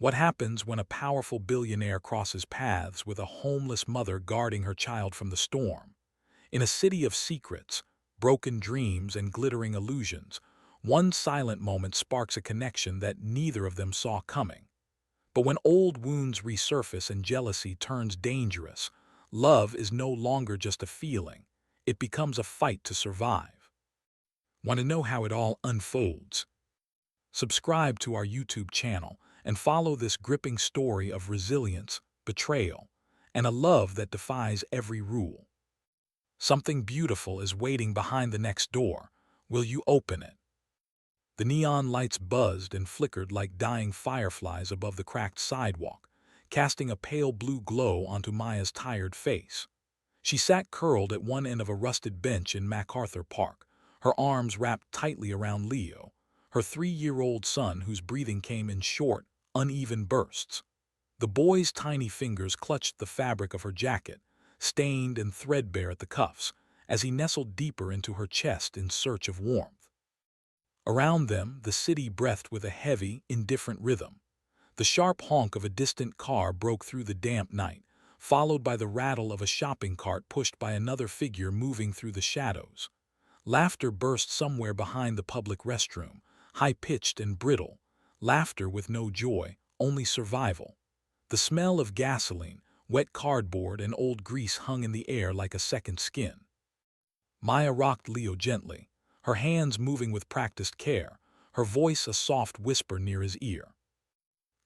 What happens when a powerful billionaire crosses paths with a homeless mother guarding her child from the storm? In a city of secrets, broken dreams, and glittering illusions, one silent moment sparks a connection that neither of them saw coming. But when old wounds resurface and jealousy turns dangerous, love is no longer just a feeling. It becomes a fight to survive. Want to know how it all unfolds? Subscribe to our YouTube channel and follow this gripping story of resilience, betrayal, and a love that defies every rule. Something beautiful is waiting behind the next door. Will you open it? The neon lights buzzed and flickered like dying fireflies above the cracked sidewalk, casting a pale blue glow onto Maya's tired face. She sat curled at one end of a rusted bench in MacArthur Park, her arms wrapped tightly around Leo, her 3-year-old son whose breathing came in short, uneven bursts. The boy's tiny fingers clutched the fabric of her jacket, stained and threadbare at the cuffs, as he nestled deeper into her chest in search of warmth. Around them, the city breathed with a heavy, indifferent rhythm. The sharp honk of a distant car broke through the damp night, followed by the rattle of a shopping cart pushed by another figure moving through the shadows. Laughter burst somewhere behind the public restroom, high-pitched and brittle, laughter with no joy, only survival. The smell of gasoline, wet cardboard, and old grease hung in the air like a second skin. Maya rocked Leo gently, her hands moving with practiced care, her voice a soft whisper near his ear.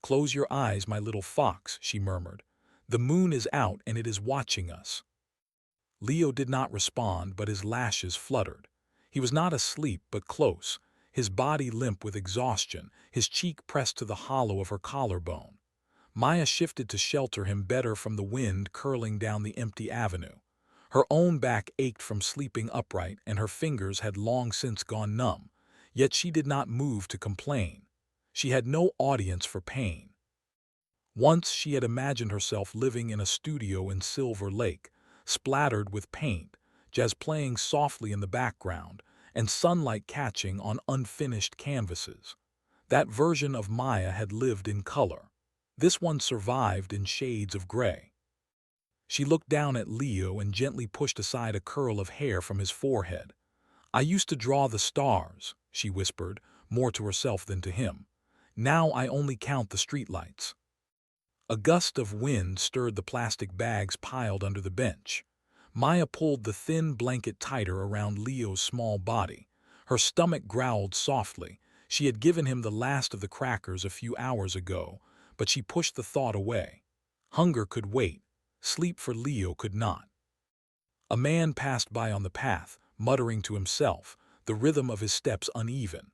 "Close your eyes, my little fox," she murmured. "The moon is out and it is watching us." Leo did not respond, but his lashes fluttered. He was not asleep, but close, his body limp with exhaustion, his cheek pressed to the hollow of her collarbone. Maya shifted to shelter him better from the wind curling down the empty avenue. Her own back ached from sleeping upright, and her fingers had long since gone numb, yet she did not move to complain. She had no audience for pain. Once she had imagined herself living in a studio in Silver Lake, splattered with paint, jazz playing softly in the background, and sunlight catching on unfinished canvases. That version of Maya had lived in color. This one survived in shades of gray. She looked down at Leo and gently pushed aside a curl of hair from his forehead. "I used to draw the stars," she whispered, more to herself than to him. "Now I only count the streetlights." A gust of wind stirred the plastic bags piled under the bench. Maya pulled the thin blanket tighter around Leo's small body. Her stomach growled softly. She had given him the last of the crackers a few hours ago, but she pushed the thought away. Hunger could wait. Sleep for Leo could not. A man passed by on the path, muttering to himself, the rhythm of his steps uneven.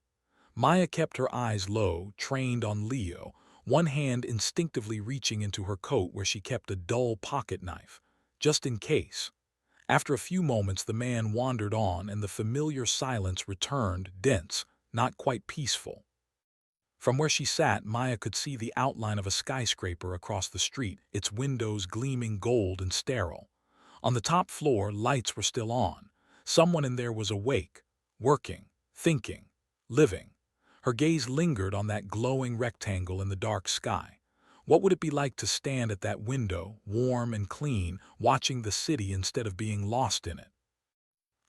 Maya kept her eyes low, trained on Leo, one hand instinctively reaching into her coat where she kept a dull pocket knife, just in case. After a few moments the man wandered on and the familiar silence returned, dense, not quite peaceful. From where she sat, Maya could see the outline of a skyscraper across the street, its windows gleaming gold and sterile. On the top floor, lights were still on. Someone in there was awake, working, thinking, living. Her gaze lingered on that glowing rectangle in the dark sky. What would it be like to stand at that window, warm and clean, watching the city instead of being lost in it?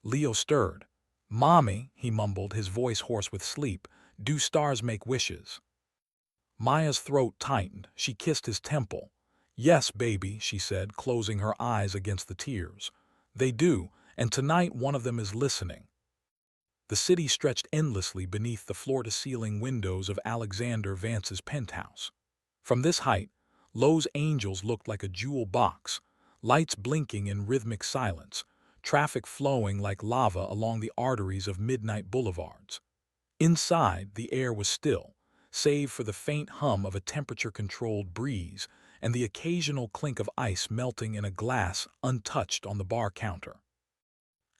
Leo stirred. "Mommy," he mumbled, his voice hoarse with sleep, "do stars make wishes?" Maya's throat tightened. She kissed his temple. "Yes, baby," she said, closing her eyes against the tears. "They do, and tonight one of them is listening." The city stretched endlessly beneath the floor-to-ceiling windows of Alexander Vance's penthouse. From this height, Lowe's Angels looked like a jewel box, lights blinking in rhythmic silence, traffic flowing like lava along the arteries of midnight boulevards. Inside, the air was still, save for the faint hum of a temperature-controlled breeze and the occasional clink of ice melting in a glass untouched on the bar counter.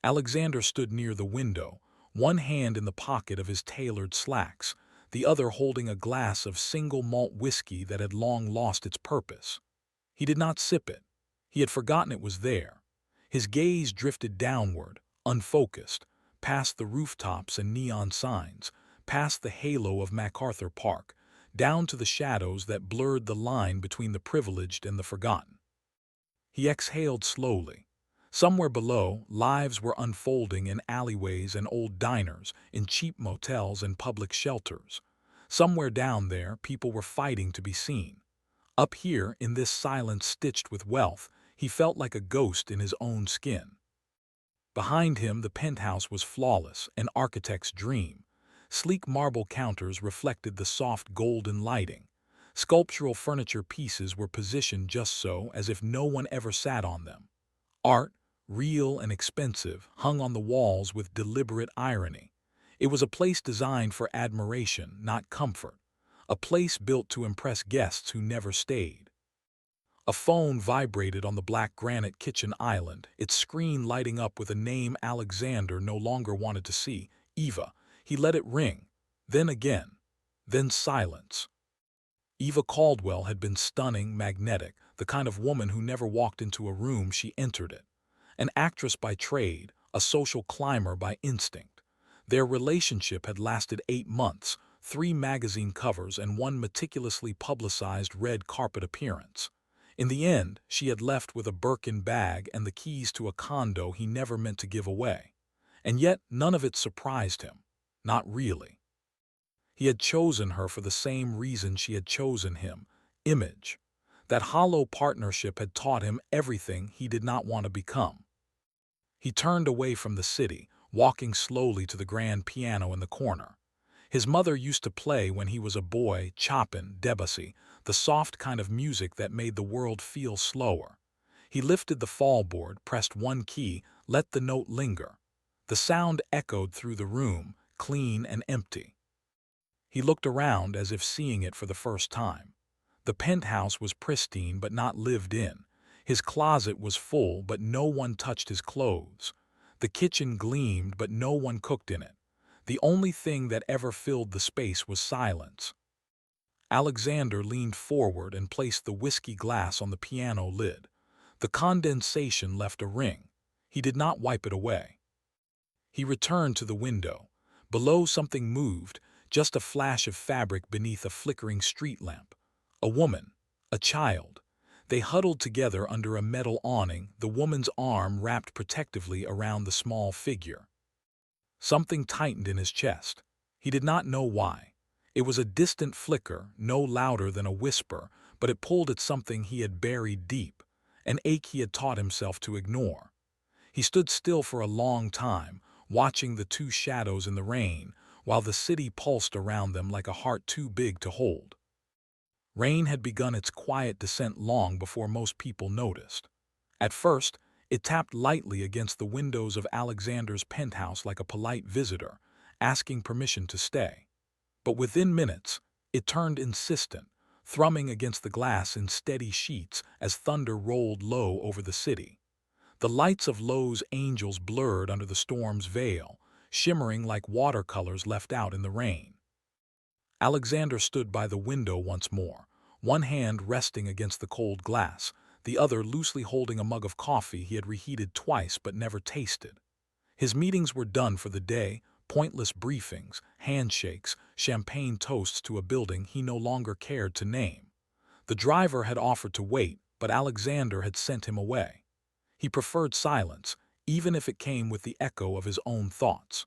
Alexander stood near the window, one hand in the pocket of his tailored slacks, the other holding a glass of single malt whiskey that had long lost its purpose. He did not sip it. He had forgotten it was there. His gaze drifted downward, unfocused, past the rooftops and neon signs, past the halo of MacArthur Park, down to the shadows that blurred the line between the privileged and the forgotten. He exhaled slowly. Somewhere below, lives were unfolding in alleyways and old diners, in cheap motels and public shelters. Somewhere down there, people were fighting to be seen. Up here, in this silence stitched with wealth, he felt like a ghost in his own skin. Behind him, the penthouse was flawless, an architect's dream. Sleek marble counters reflected the soft golden lighting. Sculptural furniture pieces were positioned just so, as if no one ever sat on them. Art, real and expensive, hung on the walls with deliberate irony. It was a place designed for admiration, not comfort. A place built to impress guests who never stayed. A phone vibrated on the black granite kitchen island, its screen lighting up with a name Alexander no longer wanted to see, Eva. He let it ring. Then again. Then silence. Eva Caldwell had been stunning, magnetic, the kind of woman who never walked into a room, she entered it. An actress by trade, a social climber by instinct. Their relationship had lasted 8 months, 3 magazine covers and 1 meticulously publicized red carpet appearance. In the end, she had left with a Birkin bag and the keys to a condo he never meant to give away. And yet none of it surprised him. Not really. He had chosen her for the same reason she had chosen him, image. That hollow partnership had taught him everything he did not want to become. He turned away from the city, walking slowly to the grand piano in the corner. His mother used to play when he was a boy, Chopin, Debussy, the soft kind of music that made the world feel slower. He lifted the fallboard, pressed 1 key, let the note linger. The sound echoed through the room, clean and empty. He looked around as if seeing it for the first time. The penthouse was pristine but not lived in. His closet was full but no one touched his clothes. The kitchen gleamed but no one cooked in it. The only thing that ever filled the space was silence. Alexander leaned forward and placed the whiskey glass on the piano lid. The condensation left a ring. He did not wipe it away. He returned to the window. Below something moved, just a flash of fabric beneath a flickering street lamp. A woman, a child. They huddled together under a metal awning, the woman's arm wrapped protectively around the small figure. Something tightened in his chest. He did not know why. It was a distant flicker, no louder than a whisper, but it pulled at something he had buried deep, an ache he had taught himself to ignore. He stood still for a long time, watching the 2 shadows in the rain, while the city pulsed around them like a heart too big to hold. Rain had begun its quiet descent long before most people noticed. At first, it tapped lightly against the windows of Alexander's penthouse like a polite visitor, asking permission to stay. But within minutes, it turned insistent, thrumming against the glass in steady sheets as thunder rolled low over the city. The lights of Lowe's angels blurred under the storm's veil, shimmering like watercolors left out in the rain. Alexander stood by the window once more, one hand resting against the cold glass, the other loosely holding a mug of coffee he had reheated twice but never tasted. His meetings were done for the day, pointless briefings, handshakes, champagne toasts to a building he no longer cared to name. The driver had offered to wait, but Alexander had sent him away. He preferred silence, even if it came with the echo of his own thoughts.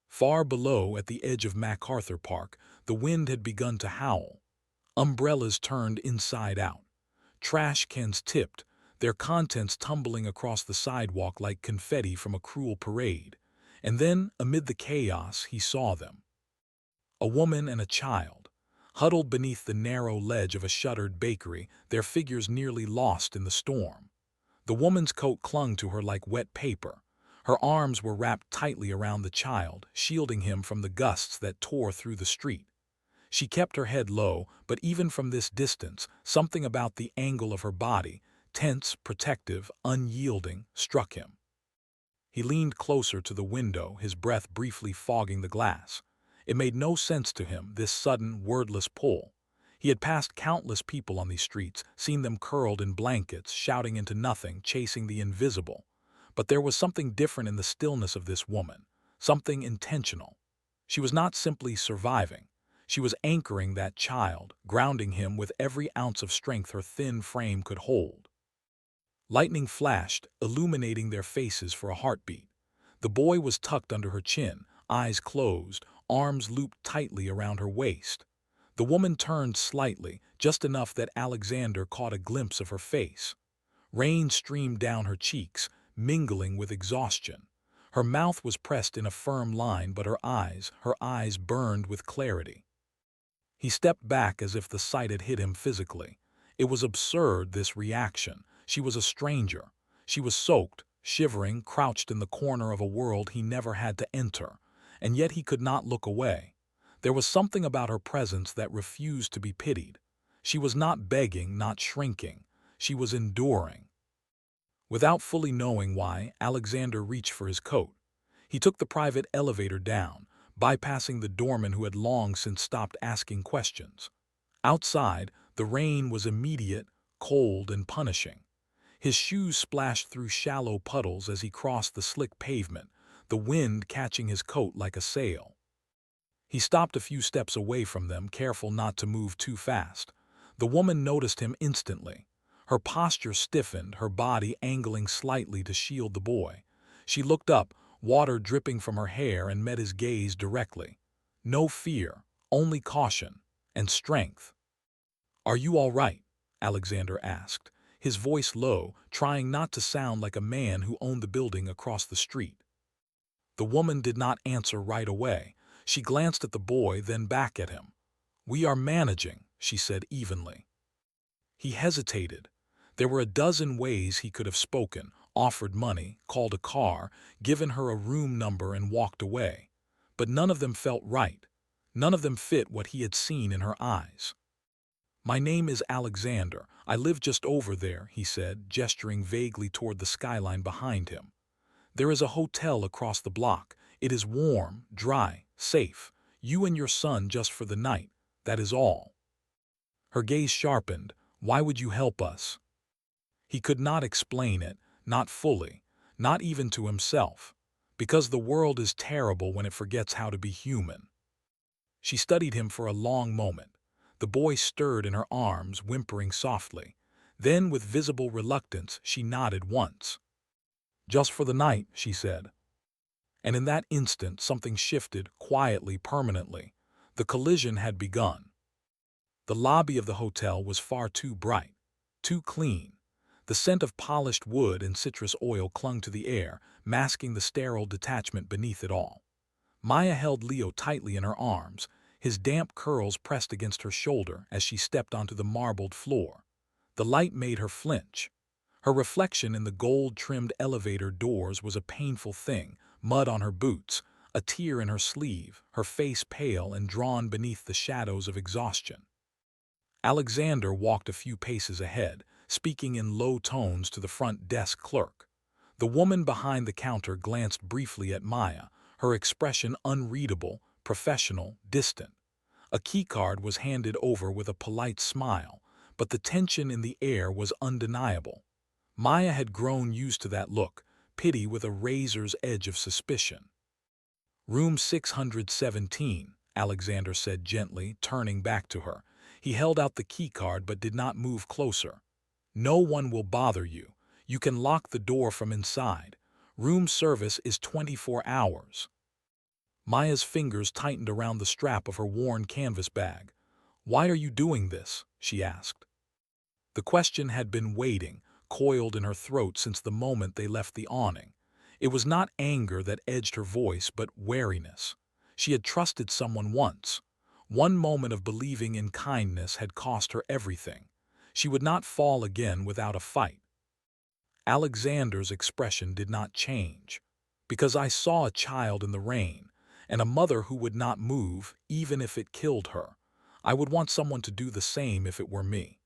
Far below, at the edge of MacArthur Park, the wind had begun to howl. Umbrellas turned inside out. Trash cans tipped, their contents tumbling across the sidewalk like confetti from a cruel parade. And then, amid the chaos, he saw them. A woman and a child, huddled beneath the narrow ledge of a shuttered bakery, their figures nearly lost in the storm. The woman's coat clung to her like wet paper. Her arms were wrapped tightly around the child, shielding him from the gusts that tore through the street. She kept her head low, but even from this distance, something about the angle of her body, tense, protective, unyielding, struck him. He leaned closer to the window, his breath briefly fogging the glass. It made no sense to him, this sudden, wordless pull. He had passed countless people on these streets, seen them curled in blankets, shouting into nothing, chasing the invisible. But there was something different in the stillness of this woman, something intentional. She was not simply surviving. She was anchoring that child, grounding him with every ounce of strength her thin frame could hold. Lightning flashed, illuminating their faces for a heartbeat. The boy was tucked under her chin, eyes closed, arms looped tightly around her waist. The woman turned slightly, just enough that Alexander caught a glimpse of her face. Rain streamed down her cheeks, mingling with exhaustion. Her mouth was pressed in a firm line, but her eyes burned with clarity. He stepped back as if the sight had hit him physically. It was absurd, this reaction. She was a stranger. She was soaked, shivering, crouched in the corner of a world he never had to enter, and yet he could not look away. There was something about her presence that refused to be pitied. She was not begging, not shrinking. She was enduring. Without fully knowing why, Alexander reached for his coat. He took the private elevator down, bypassing the doorman who had long since stopped asking questions. Outside, the rain was immediate, cold, and punishing. His shoes splashed through shallow puddles as he crossed the slick pavement, the wind catching his coat like a sail. He stopped a few steps away from them, careful not to move too fast. The woman noticed him instantly. Her posture stiffened, her body angling slightly to shield the boy. She looked up, water dripping from her hair, and met his gaze directly. No fear, only caution and strength. "Are you all right?" Alexander asked, his voice low, trying not to sound like a man who owned the building across the street. The woman did not answer right away. She glanced at the boy, then back at him. "We are managing," she said evenly. He hesitated. There were a dozen ways he could have spoken, offered money, called a car, given her a room number, and walked away. But none of them felt right. None of them fit what he had seen in her eyes. "My name is Alexander. I live just over there," he said, gesturing vaguely toward the skyline behind him. "There is a hotel across the block. It is warm, dry, safe. You and your son just for the night. That is all." Her gaze sharpened. "Why would you help us?" He could not explain it, not fully, not even to himself. "Because the world is terrible when it forgets how to be human." She studied him for a long moment. The boy stirred in her arms, whimpering softly. Then, with visible reluctance, she nodded once. "Just for the night," she said. And in that instant something shifted, quietly, permanently. The collision had begun. The lobby of the hotel was far too bright, too clean. The scent of polished wood and citrus oil clung to the air, masking the sterile detachment beneath it all. Maya held Leo tightly in her arms, his damp curls pressed against her shoulder as she stepped onto the marbled floor. The light made her flinch. Her reflection in the gold-trimmed elevator doors was a painful thing, mud on her boots, a tear in her sleeve, her face pale and drawn beneath the shadows of exhaustion. Alexander walked a few paces ahead, speaking in low tones to the front desk clerk. The woman behind the counter glanced briefly at Maya, her expression unreadable, professional, distant. A keycard was handed over with a polite smile, but the tension in the air was undeniable. Maya had grown used to that look, pity with a razor's edge of suspicion. "Room 617, Alexander said gently, turning back to her. He held out the keycard but did not move closer. "No one will bother you. You can lock the door from inside. Room service is 24 hours. Maya's fingers tightened around the strap of her worn canvas bag. "Why are you doing this?" she asked. The question had been waiting, coiled in her throat since the moment they left the awning. It was not anger that edged her voice, but wariness. She had trusted someone once. One moment of believing in kindness had cost her everything. She would not fall again without a fight. Alexander's expression did not change. "Because I saw a child in the rain, and a mother who would not move, even if it killed her. I would want someone to do the same if it were me."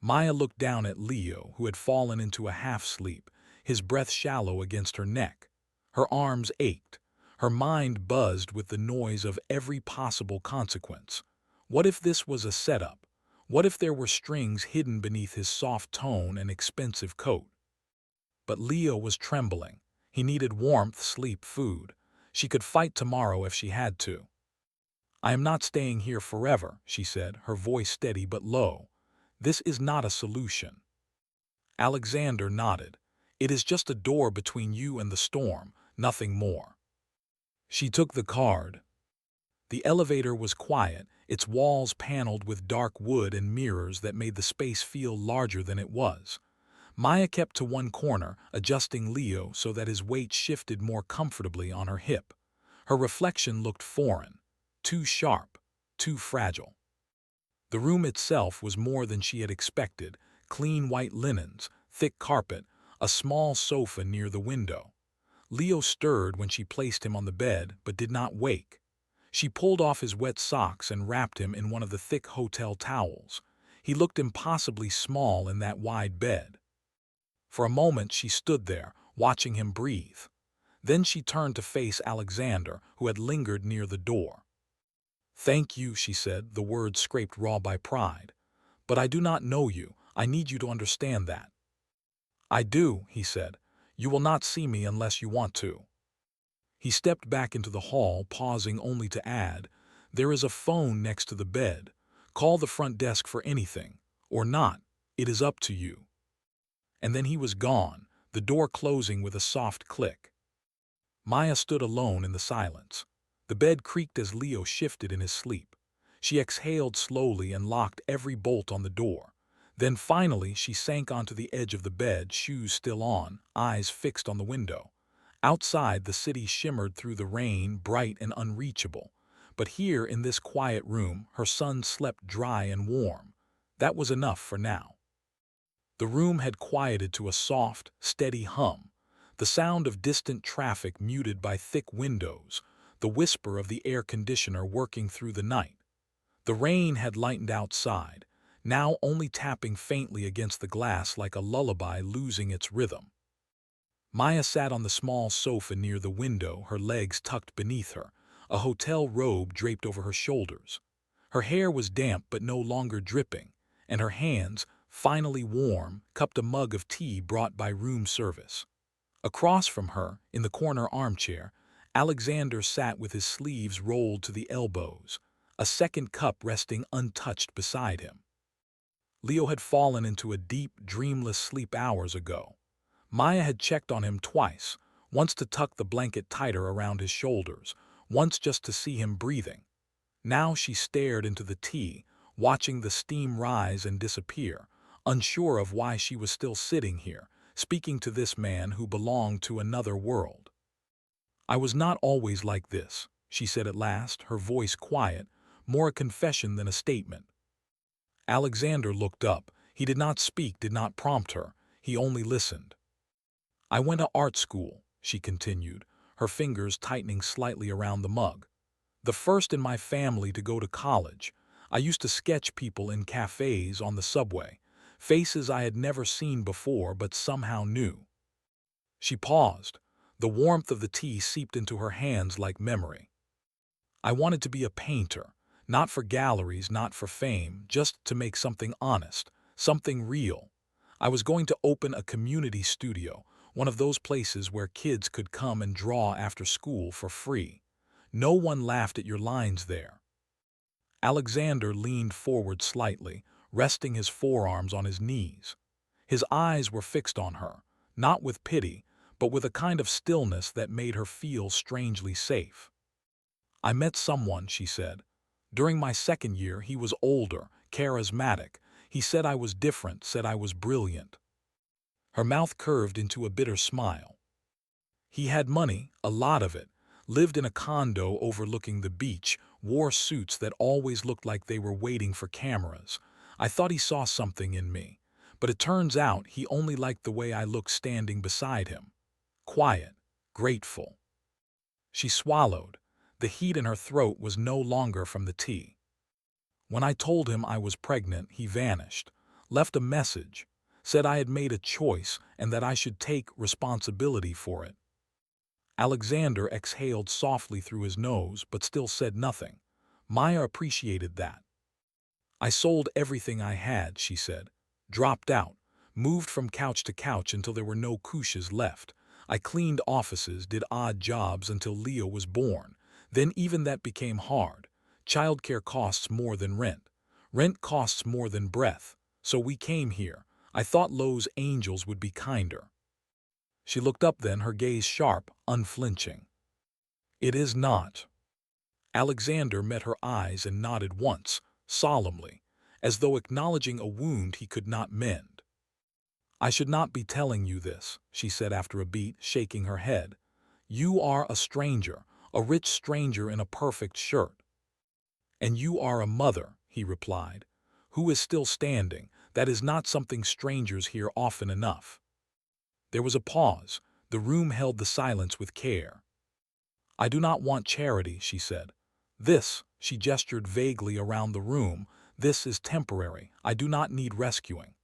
Maya looked down at Leo, who had fallen into a half-sleep, his breath shallow against her neck. Her arms ached. Her mind buzzed with the noise of every possible consequence. What if this was a setup? What if there were strings hidden beneath his soft tone and expensive coat? But Leo was trembling. He needed warmth, sleep, food. She could fight tomorrow if she had to. I am not staying here forever, she said, her voice steady but low. This is not a solution. Alexander nodded. It is just a door between you and the storm, nothing more. She took the card. The elevator was quiet, its walls paneled with dark wood and mirrors that made the space feel larger than it was. Maya kept to one corner, adjusting Leo so that his weight shifted more comfortably on her hip. Her reflection looked foreign, too sharp, too fragile. The room itself was more than she had expected: clean white linens, thick carpet, a small sofa near the window. Leo stirred when she placed him on the bed, but did not wake. She pulled off his wet socks and wrapped him in one of the thick hotel towels. He looked impossibly small in that wide bed. For a moment she stood there, watching him breathe. Then she turned to face Alexander, who had lingered near the door. "Thank you," she said, the words scraped raw by pride. "But I do not know you. I need you to understand that." "I do," he said. "You will not see me unless you want to." He stepped back into the hall, pausing only to add, "There is a phone next to the bed. Call the front desk for anything. Or not. It is up to you." And then he was gone, the door closing with a soft click. Maya stood alone in the silence. The bed creaked as Leo shifted in his sleep. She exhaled slowly and locked every bolt on the door. Then finally she sank onto the edge of the bed, shoes still on, eyes fixed on the window. Outside, the city shimmered through the rain, bright and unreachable. But here, in this quiet room, her son slept dry and warm. That was enough for now. The room had quieted to a soft, steady hum, the sound of distant traffic muted by thick windows, the whisper of the air conditioner working through the night. The rain had lightened outside, now only tapping faintly against the glass like a lullaby losing its rhythm. Maya sat on the small sofa near the window, her legs tucked beneath her, a hotel robe draped over her shoulders. Her hair was damp but no longer dripping, and her hands, finally warm, cupped a mug of tea brought by room service. Across from her, in the corner armchair, Alexander sat with his sleeves rolled to the elbows, a second cup resting untouched beside him. Leo had fallen into a deep, dreamless sleep hours ago. Maya had checked on him twice, once to tuck the blanket tighter around his shoulders, once just to see him breathing. Now she stared into the tea, watching the steam rise and disappear, unsure of why she was still sitting here, speaking to this man who belonged to another world. "I was not always like this," she said at last, her voice quiet, more a confession than a statement. Alexander looked up. He did not speak, did not prompt her. He only listened. "I went to art school," she continued, her fingers tightening slightly around the mug. "The first in my family to go to college. I used to sketch people in cafes, on the subway, faces I had never seen before but somehow knew." She paused. The warmth of the tea seeped into her hands like memory. "I wanted to be a painter, not for galleries, not for fame, just to make something honest, something real. I was going to open a community studio, one of those places where kids could come and draw after school for free. No one laughed at your lines there." Alexander leaned forward slightly, resting his forearms on his knees. His eyes were fixed on her, not with pity, but with a kind of stillness that made her feel strangely safe. "I met someone," she said. "During my second year, he was older, charismatic. He said I was different, said I was brilliant." Her mouth curved into a bitter smile. "He had money, a lot of it, lived in a condo overlooking the beach, wore suits that always looked like they were waiting for cameras. I thought he saw something in me, but it turns out he only liked the way I looked standing beside him. Quiet, grateful." She swallowed. The heat in her throat was no longer from the tea. "When I told him I was pregnant, he vanished, left a message, said I had made a choice and that I should take responsibility for it." Alexander exhaled softly through his nose but still said nothing. Maya appreciated that. "I sold everything I had," she said. "Dropped out, moved from couch to couch until there were no couches left. I cleaned offices, did odd jobs until Leo was born. Then even that became hard. Childcare costs more than rent. Rent costs more than breath. So we came here. I thought Lowe's angels would be kinder." She looked up then, her gaze sharp, unflinching. "It is not." Alexander met her eyes and nodded once, solemnly, as though acknowledging a wound he could not mend. "I should not be telling you this," she said after a beat, shaking her head. "You are a stranger, a rich stranger in a perfect shirt." "And you are a mother," he replied, "who is still standing. That is not something strangers hear often enough." There was a pause. The room held the silence with care. "I do not want charity," she said. "This," she gestured vaguely around the room, "this is temporary. I do not need rescuing."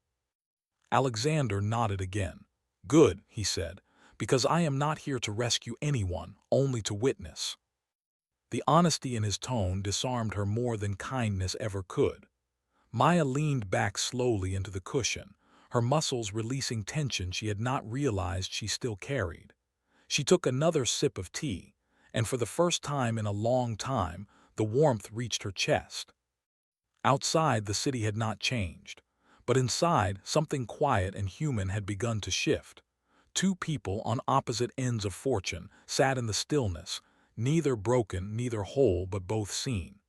Alexander nodded again. "Good," he said, "because I am not here to rescue anyone, only to witness." The honesty in his tone disarmed her more than kindness ever could. Maya leaned back slowly into the cushion, her muscles releasing tension she had not realized she still carried. She took another sip of tea, and for the first time in a long time, the warmth reached her chest. Outside, the city had not changed, but inside, something quiet and human had begun to shift. Two people on opposite ends of fortune sat in the stillness, neither broken, neither whole, but both seen.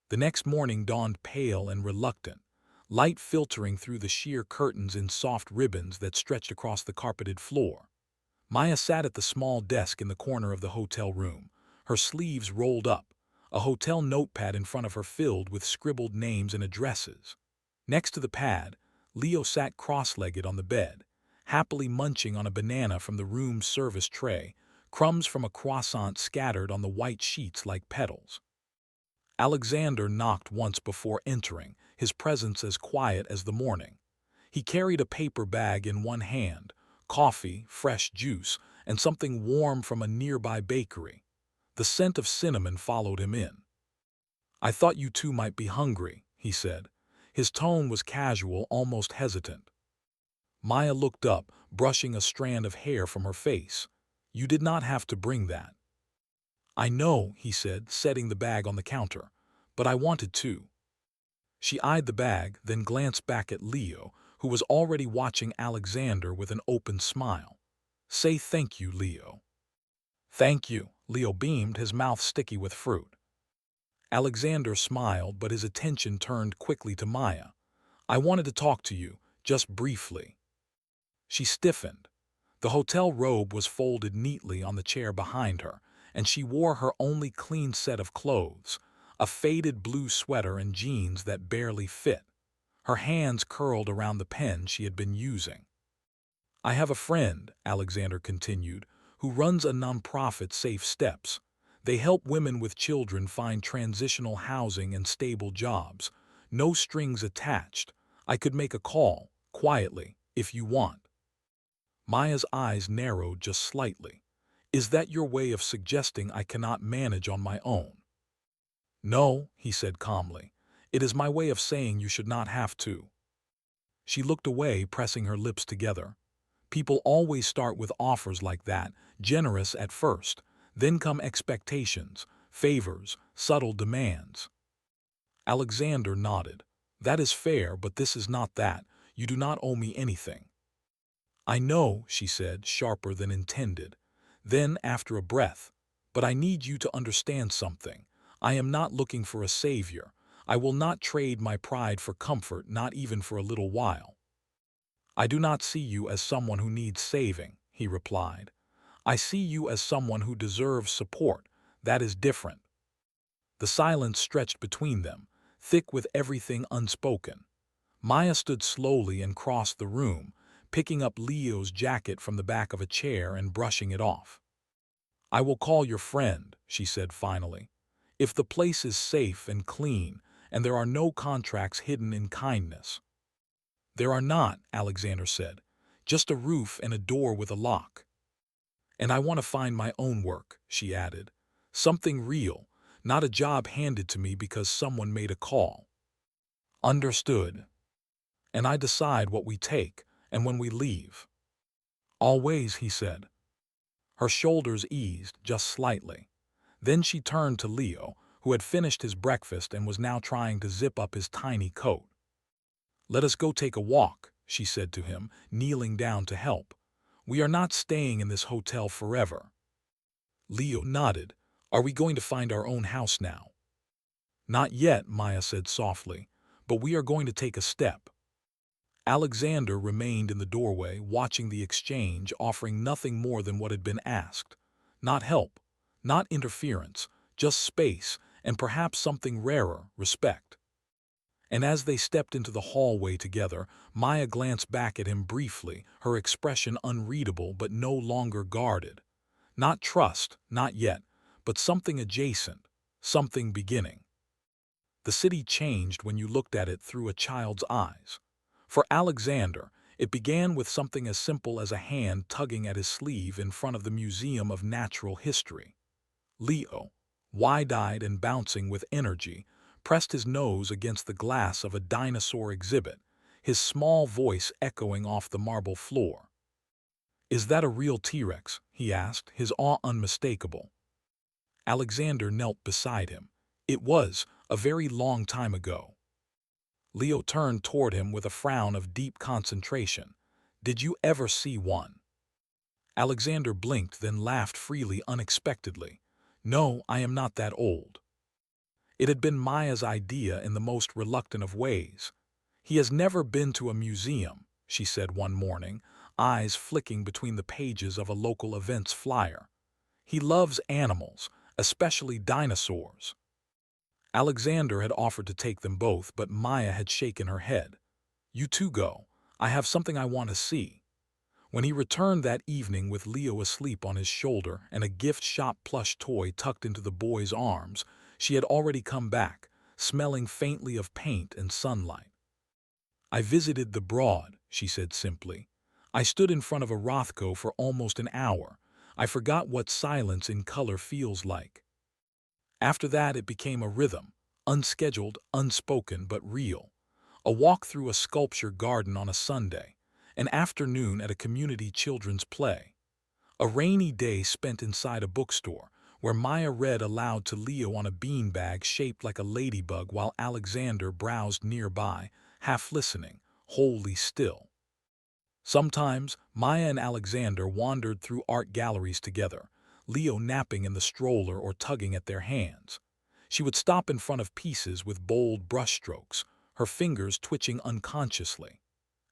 The next morning dawned pale and reluctant, light filtering through the sheer curtains in soft ribbons that stretched across the carpeted floor. Maya sat at the small desk in the corner of the hotel room, her sleeves rolled up, a hotel notepad in front of her filled with scribbled names and addresses. Next to the pad, Leo sat cross-legged on the bed, happily munching on a banana from the room's service tray, crumbs from a croissant scattered on the white sheets like petals. Alexander knocked once before entering, his presence as quiet as the morning. He carried a paper bag in one hand, coffee, fresh juice, and something warm from a nearby bakery. The scent of cinnamon followed him in. "I thought you two might be hungry," he said. His tone was casual, almost hesitant. Maya looked up, brushing a strand of hair from her face. "You did not have to bring that." "I know," he said, setting the bag on the counter, "but I wanted to." She eyed the bag, then glanced back at Leo, who was already watching Alexander with an open smile. "Say thank you, Leo." "Thank you," Leo beamed, his mouth sticky with fruit. Alexander smiled, but his attention turned quickly to Maya. "I wanted to talk to you, just briefly." She stiffened. The hotel robe was folded neatly on the chair behind her, and she wore her only clean set of clothes, a faded blue sweater and jeans that barely fit. Her hands curled around the pen she had been using. "I have a friend," Alexander continued, "who runs a nonprofit, Safe Steps. They help women with children find transitional housing and stable jobs. No strings attached. I could make a call, quietly, if you want." Maya's eyes narrowed just slightly. "Is that your way of suggesting I cannot manage on my own?" "No," he said calmly. "It is my way of saying you should not have to." She looked away, pressing her lips together. People always start with offers like that, generous at first. Then come expectations, favors, subtle demands. Alexander nodded. "That is fair, but this is not that. You do not owe me anything." "I know," she said, sharper than intended. Then, after a breath, "But I need you to understand something. I am not looking for a savior. I will not trade my pride for comfort, not even for a little while." "I do not see you as someone who needs saving," he replied. "I see you as someone who deserves support. That is different." The silence stretched between them, thick with everything unspoken. Maya stood slowly and crossed the room, picking up Leo's jacket from the back of a chair and brushing it off. "I will call your friend," she said finally. "If the place is safe and clean, and there are no contracts hidden in kindness." "There are not," Alexander said. "Just a roof and a door with a lock." "And I want to find my own work," she added. "Something real, not a job handed to me because someone made a call." "Understood. And I decide what we take and when we leave." "Always," he said. Her shoulders eased just slightly. Then she turned to Leo, who had finished his breakfast and was now trying to zip up his tiny coat. "Let us go take a walk," she said to him, kneeling down to help. "We are not staying in this hotel forever." Leo nodded. "Are we going to find our own house now?" "Not yet," Maya said softly, "but we are going to take a step." Alexander remained in the doorway, watching the exchange, offering nothing more than what had been asked. Not help, not interference, just space, and perhaps something rarer, respect. And as they stepped into the hallway together, Maya glanced back at him briefly, her expression unreadable but no longer guarded. Not trust, not yet, but something adjacent, something beginning. The city changed when you looked at it through a child's eyes. For Alexander, it began with something as simple as a hand tugging at his sleeve in front of the Museum of Natural History. Leo, wide-eyed and bouncing with energy, pressed his nose against the glass of a dinosaur exhibit, his small voice echoing off the marble floor. "Is that a real T-Rex?" he asked, his awe unmistakable. Alexander knelt beside him. "It was, a very long time ago." Leo turned toward him with a frown of deep concentration. "Did you ever see one?" Alexander blinked, then laughed freely, unexpectedly. "No, I am not that old." It had been Maya's idea in the most reluctant of ways. "He has never been to a museum," she said one morning, eyes flicking between the pages of a local events flyer. "He loves animals, especially dinosaurs." Alexander had offered to take them both, but Maya had shaken her head. "You two go. I have something I want to see." When he returned that evening with Leo asleep on his shoulder and a gift shop plush toy tucked into the boy's arms, she had already come back, smelling faintly of paint and sunlight. "I visited the Broad," she said simply. "I stood in front of a Rothko for almost an hour. I forgot what silence in color feels like. After that it became a rhythm, unscheduled, unspoken, but real. A walk through a sculpture garden on a Sunday, an afternoon at a community children's play, a rainy day spent inside a bookstore, where Maya read aloud to Leo on a beanbag shaped like a ladybug while Alexander browsed nearby, half listening, wholly still. Sometimes, Maya and Alexander wandered through art galleries together, Leo napping in the stroller or tugging at their hands. She would stop in front of pieces with bold brushstrokes, her fingers twitching unconsciously.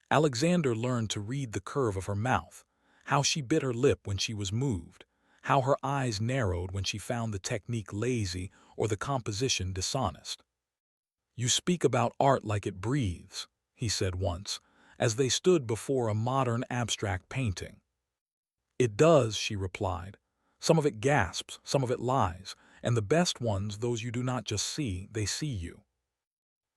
Alexander learned to read the curve of her mouth, how she bit her lip when she was moved, how her eyes narrowed when she found the technique lazy or the composition dishonest. "You speak about art like it breathes," he said once, as they stood before a modern abstract painting. "It does," she replied. "Some of it gasps, some of it lies, and the best ones, those you do not just see, they see you."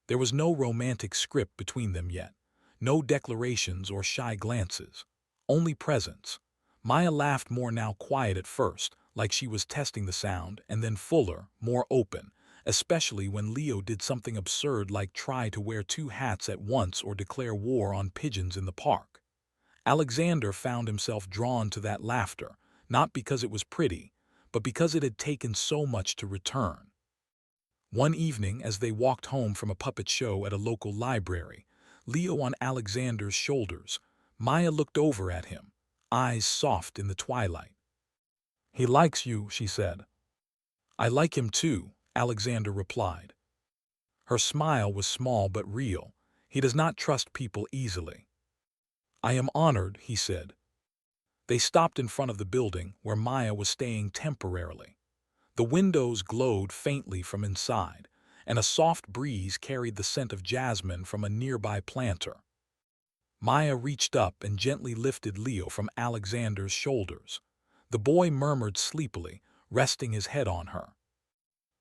There was no romantic script between them yet, no declarations or shy glances, only presence. Maya laughed more now, quiet at first, like she was testing the sound, and then fuller, more open, especially when Leo did something absurd like try to wear two hats at once or declare war on pigeons in the park. Alexander found himself drawn to that laughter, not because it was pretty, but because it had taken so much to return. One evening, as they walked home from a puppet show at a local library, Leo on Alexander's shoulders, Maya looked over at him, eyes soft in the twilight. "He likes you," she said. "I like him too," Alexander replied. Her smile was small but real. "He does not trust people easily." "I am honored," he said. They stopped in front of the building where Maya was staying temporarily. The windows glowed faintly from inside, and a soft breeze carried the scent of jasmine from a nearby planter. Maya reached up and gently lifted Leo from Alexander's shoulders. The boy murmured sleepily, resting his head on her.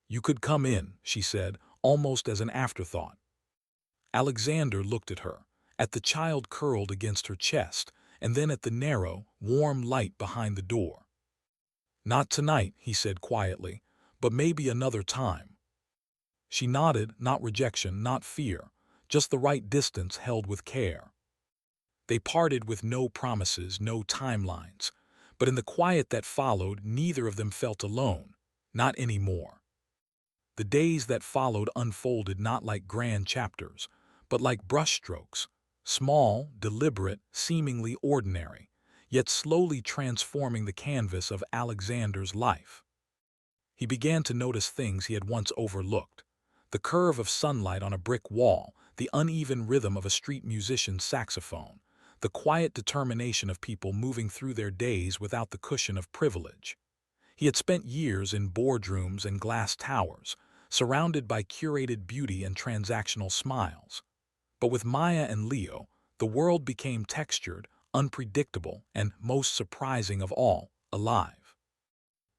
"You could come in," she said, almost as an afterthought. Alexander looked at her, at the child curled against her chest, and then at the narrow, warm light behind the door. "Not tonight," he said quietly, "but maybe another time." She nodded, not rejection, not fear, just the right distance held with care. They parted with no promises, no timelines, but in the quiet that followed, neither of them felt alone, not anymore. The days that followed unfolded not like grand chapters, but like brushstrokes, small, deliberate, seemingly ordinary, yet slowly transforming the canvas of Alexander's life. He began to notice things he had once overlooked: the curve of sunlight on a brick wall, the uneven rhythm of a street musician's saxophone, the quiet determination of people moving through their days without the cushion of privilege. He had spent years in boardrooms and glass towers, surrounded by curated beauty and transactional smiles. But with Maya and Leo, the world became textured, unpredictable, and, most surprising of all, alive.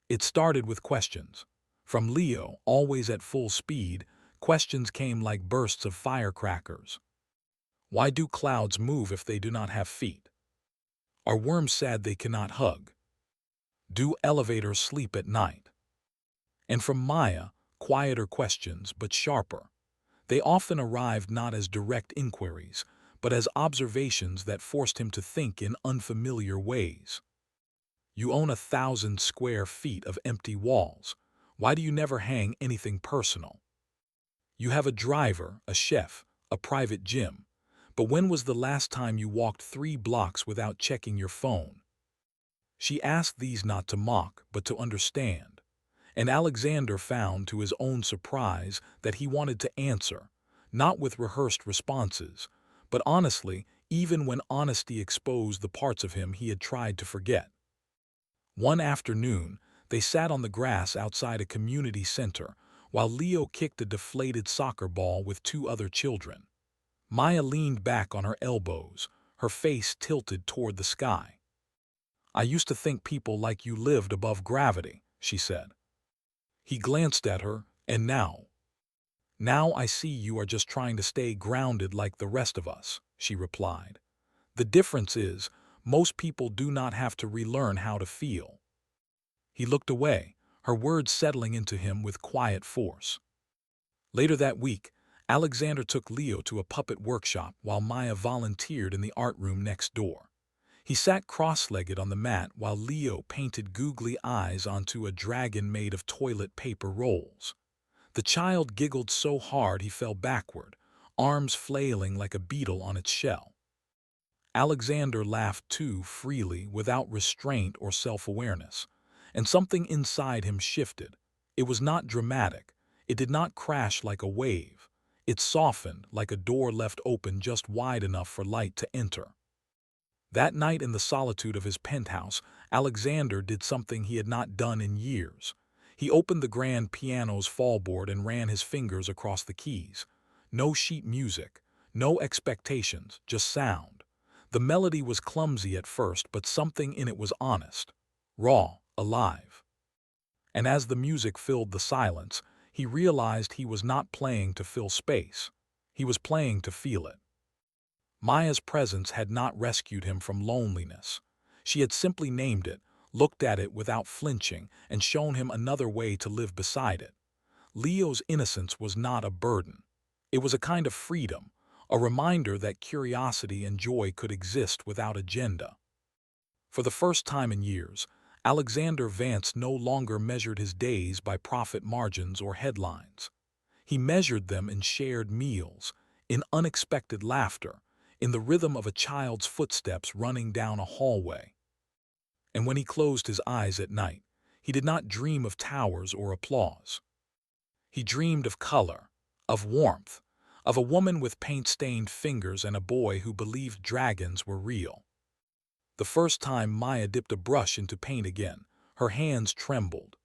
It started with questions. From Leo, always at full speed, questions came like bursts of firecrackers. Why do clouds move if they do not have feet? Are worms sad they cannot hug? Do elevators sleep at night? And from Maya, quieter questions but sharper. They often arrived not as direct inquiries, but as observations that forced him to think in unfamiliar ways. You own 1,000 square feet of empty walls. Why do you never hang anything personal? You have a driver, a chef, a private gym. But when was the last time you walked 3 blocks without checking your phone? She asked these not to mock, but to understand. And Alexander found, to his own surprise, that he wanted to answer, not with rehearsed responses, but honestly, even when honesty exposed the parts of him he had tried to forget. One afternoon, they sat on the grass outside a community center, while Leo kicked a deflated soccer ball with 2 other children. Maya leaned back on her elbows, her face tilted toward the sky. "I used to think people like you lived above gravity," she said. He glanced at her, "And now?" "Now I see you are just trying to stay grounded like the rest of us," she replied. "The difference is, most people do not have to relearn how to feel." He looked away, her words settling into him with quiet force. Later that week, Alexander took Leo to a puppet workshop while Maya volunteered in the art room next door. He sat cross-legged on the mat while Leo painted googly eyes onto a dragon made of toilet paper rolls. The child giggled so hard he fell backward, arms flailing like a beetle on its shell. Alexander laughed too, freely, without restraint or self-awareness, and something inside him shifted. It was not dramatic. It did not crash like a wave. It softened, like a door left open just wide enough for light to enter. That night in the solitude of his penthouse, Alexander did something he had not done in years. He opened the grand piano's fallboard and ran his fingers across the keys. No sheet music, no expectations, just sound. The melody was clumsy at first, but something in it was honest, raw, alive. And as the music filled the silence, he realized he was not playing to fill space. He was playing to feel it. Maya's presence had not rescued him from loneliness. She had simply named it, looked at it without flinching, and shown him another way to live beside it. Leo's innocence was not a burden. It was a kind of freedom, a reminder that curiosity and joy could exist without agenda. For the first time in years, Alexander Vance no longer measured his days by profit margins or headlines. He measured them in shared meals, in unexpected laughter, in the rhythm of a child's footsteps running down a hallway. And when he closed his eyes at night, he did not dream of towers or applause. He dreamed of color, of warmth, of a woman with paint-stained fingers and a boy who believed dragons were real. The first time Maya dipped a brush into paint again, her hands trembled.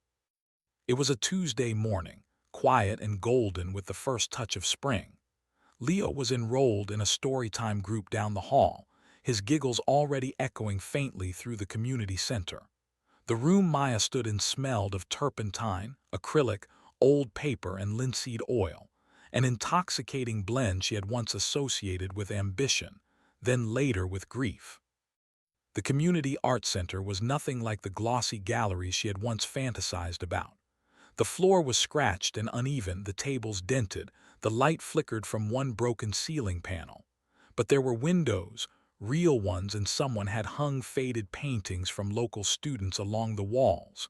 It was a Tuesday morning, quiet and golden with the first touch of spring. Leo was enrolled in a storytime group down the hall, his giggles already echoing faintly through the community center. The room Maya stood in smelled of turpentine, acrylic, old paper, and linseed oil, an intoxicating blend she had once associated with ambition, then later with grief. The community art center was nothing like the glossy galleries she had once fantasized about. The floor was scratched and uneven, the tables dented, the light flickered from one broken ceiling panel. But there were windows, real ones, and someone had hung faded paintings from local students along the walls.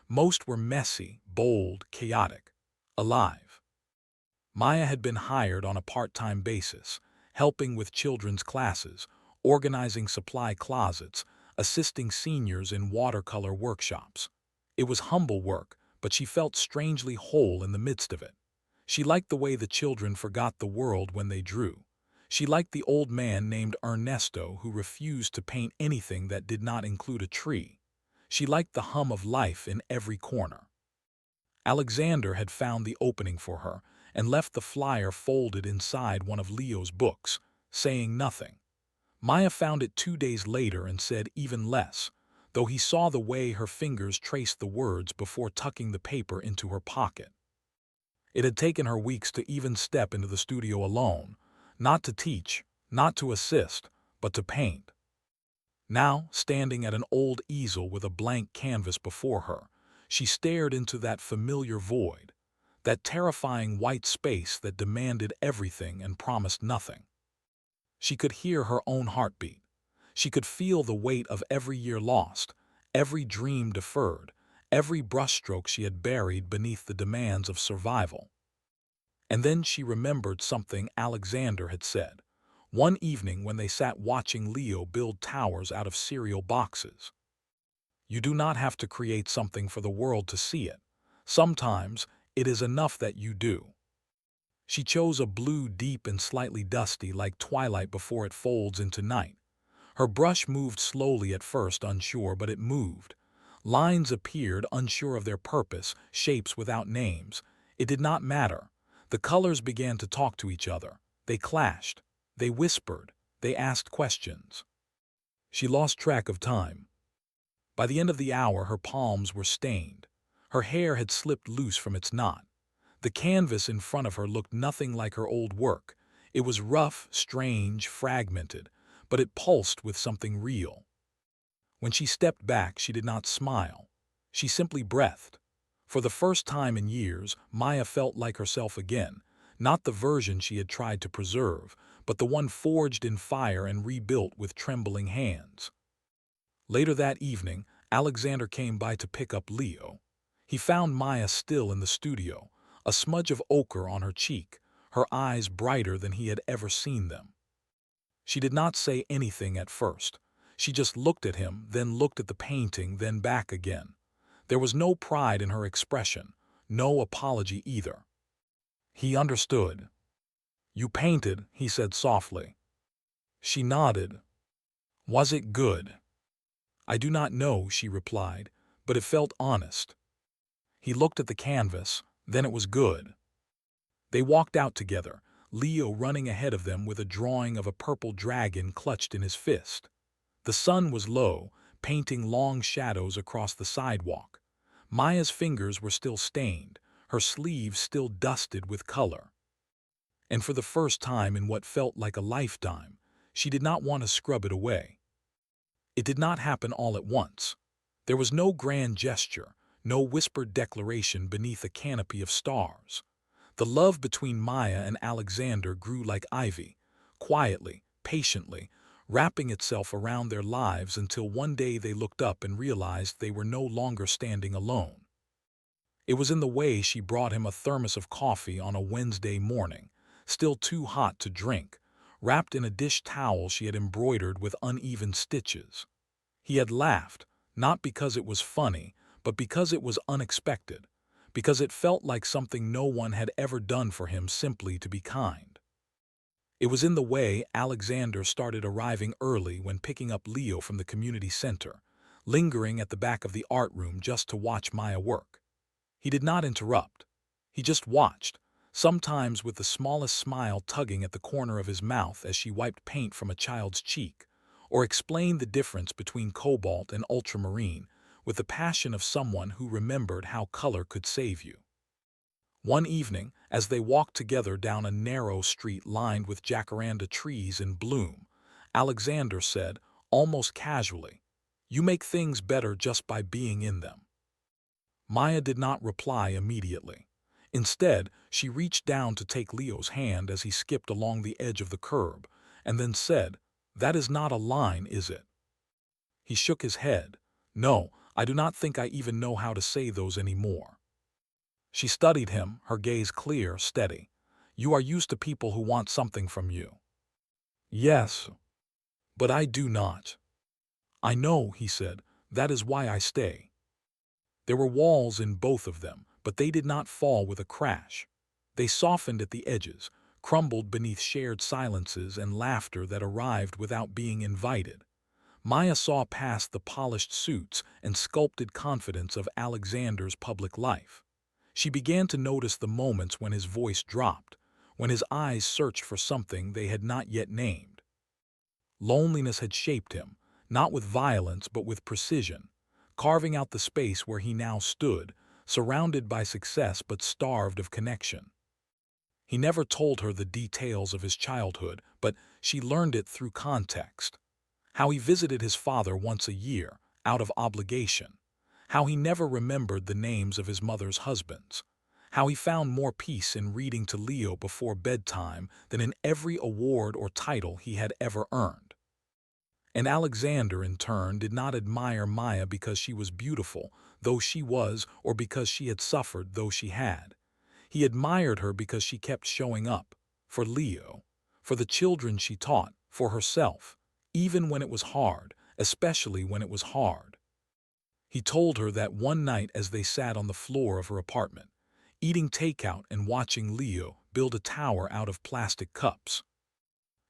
Most were messy, bold, chaotic. alive. Maya had been hired on a part-time basis, helping with children's classes, organizing supply closets, assisting seniors in watercolor workshops. It was humble work, but she felt strangely whole in the midst of it. She liked the way the children forgot the world when they drew. She liked the old man named Ernesto who refused to paint anything that did not include a tree. She liked the hum of life in every corner. Alexander had found the opening for her and left the flyer folded inside one of Leo's books, saying nothing. Maya found it 2 days later and said even less, though he saw the way her fingers traced the words before tucking the paper into her pocket. It had taken her weeks to even step into the studio alone, not to teach, not to assist, but to paint. Now, standing at an old easel with a blank canvas before her, she stared into that familiar void, that terrifying white space that demanded everything and promised nothing. She could hear her own heartbeat. She could feel the weight of every year lost, every dream deferred, every brushstroke she had buried beneath the demands of survival. And then she remembered something Alexander had said, one evening when they sat watching Leo build towers out of cereal boxes. You do not have to create something for the world to see it. Sometimes it is enough that you do. She chose a blue deep and slightly dusty like twilight before it folds into night. Her brush moved slowly at first, unsure, but it moved. Lines appeared, unsure of their purpose, shapes without names. It did not matter. The colors began to talk to each other. They clashed. They whispered. They asked questions. She lost track of time. By the end of the hour, her palms were stained. Her hair had slipped loose from its knot. The canvas in front of her looked nothing like her old work. It was rough, strange, fragmented, but it pulsed with something real. When she stepped back, she did not smile. She simply breathed. For the first time in years, Maya felt like herself again, not the version she had tried to preserve, but the one forged in fire and rebuilt with trembling hands. Later that evening, Alexander came by to pick up Leo. He found Maya still in the studio, a smudge of ochre on her cheek, her eyes brighter than he had ever seen them. She did not say anything at first. She just looked at him, then looked at the painting, then back again. There was no pride in her expression, no apology either. He understood. "You painted," he said softly. She nodded. "Was it good?" "I do not know," she replied, but it felt honest. He looked at the canvas, then it was good. They walked out together, Leo running ahead of them with a drawing of a purple dragon clutched in his fist. The sun was low, painting long shadows across the sidewalk. Maya's fingers were still stained, her sleeves still dusted with color. And for the first time in what felt like a lifetime, she did not want to scrub it away. It did not happen all at once. There was no grand gesture, no whispered declaration beneath a canopy of stars. The love between Maya and Alexander grew like ivy, quietly, patiently, wrapping itself around their lives until one day they looked up and realized they were no longer standing alone. It was in the way she brought him a thermos of coffee on a Wednesday morning, still too hot to drink, wrapped in a dish towel she had embroidered with uneven stitches. He had laughed, not because it was funny, but because it was unexpected, because it felt like something no one had ever done for him simply to be kind. It was in the way Alexander started arriving early when picking up Leo from the community center, lingering at the back of the art room just to watch Maya work. He did not interrupt. He just watched, sometimes with the smallest smile tugging at the corner of his mouth as she wiped paint from a child's cheek, or explained the difference between cobalt and ultramarine with the passion of someone who remembered how color could save you. One evening, as they walked together down a narrow street lined with jacaranda trees in bloom, Alexander said, almost casually, "You make things better just by being in them." Maya did not reply immediately. Instead, she reached down to take Leo's hand as he skipped along the edge of the curb, and then said, "That is not a line, is it?" He shook his head. "No, I do not think I even know how to say those anymore." She studied him, her gaze clear, steady. "You are used to people who want something from you." "Yes, but I do not." "I know," he said. "That is why I stay." There were walls in both of them, but they did not fall with a crash. They softened at the edges, crumbled beneath shared silences and laughter that arrived without being invited. Maya saw past the polished suits and sculpted confidence of Alexander's public life. She began to notice the moments when his voice dropped, when his eyes searched for something they had not yet named. Loneliness had shaped him, not with violence but with precision, carving out the space where he now stood, surrounded by success but starved of connection. He never told her the details of his childhood, but she learned it through context. How he visited his father once a year, out of obligation. How he never remembered the names of his mother's husbands. How he found more peace in reading to Leo before bedtime than in every award or title he had ever earned. And Alexander, in turn, did not admire Maya because she was beautiful, though she was, or because she had suffered, though she had. He admired her because she kept showing up, for Leo, for the children she taught, for herself, even when it was hard, especially when it was hard. He told her that one night as they sat on the floor of her apartment, eating takeout and watching Leo build a tower out of plastic cups.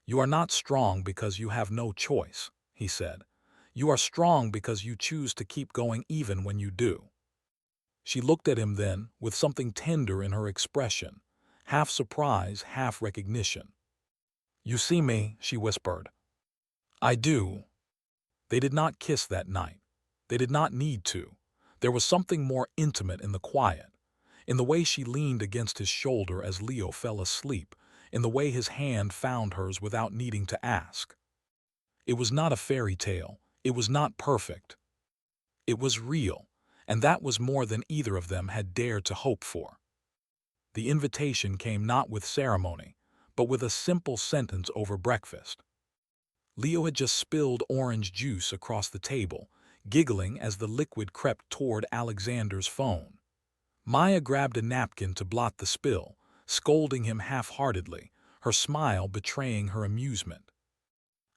"You are not strong because you have no choice," he said. "You are strong because you choose to keep going even when you do." She looked at him then, with something tender in her expression, half surprise, half recognition. "You see me," she whispered. "I do." They did not kiss that night. They did not need to. There was something more intimate in the quiet, in the way she leaned against his shoulder as Leo fell asleep, in the way his hand found hers without needing to ask. It was not a fairy tale. It was not perfect. It was real, and that was more than either of them had dared to hope for. The invitation came not with ceremony, but with a simple sentence over breakfast. Leo had just spilled orange juice across the table, giggling as the liquid crept toward Alexander's phone. Maya grabbed a napkin to blot the spill, scolding him half-heartedly, her smile betraying her amusement.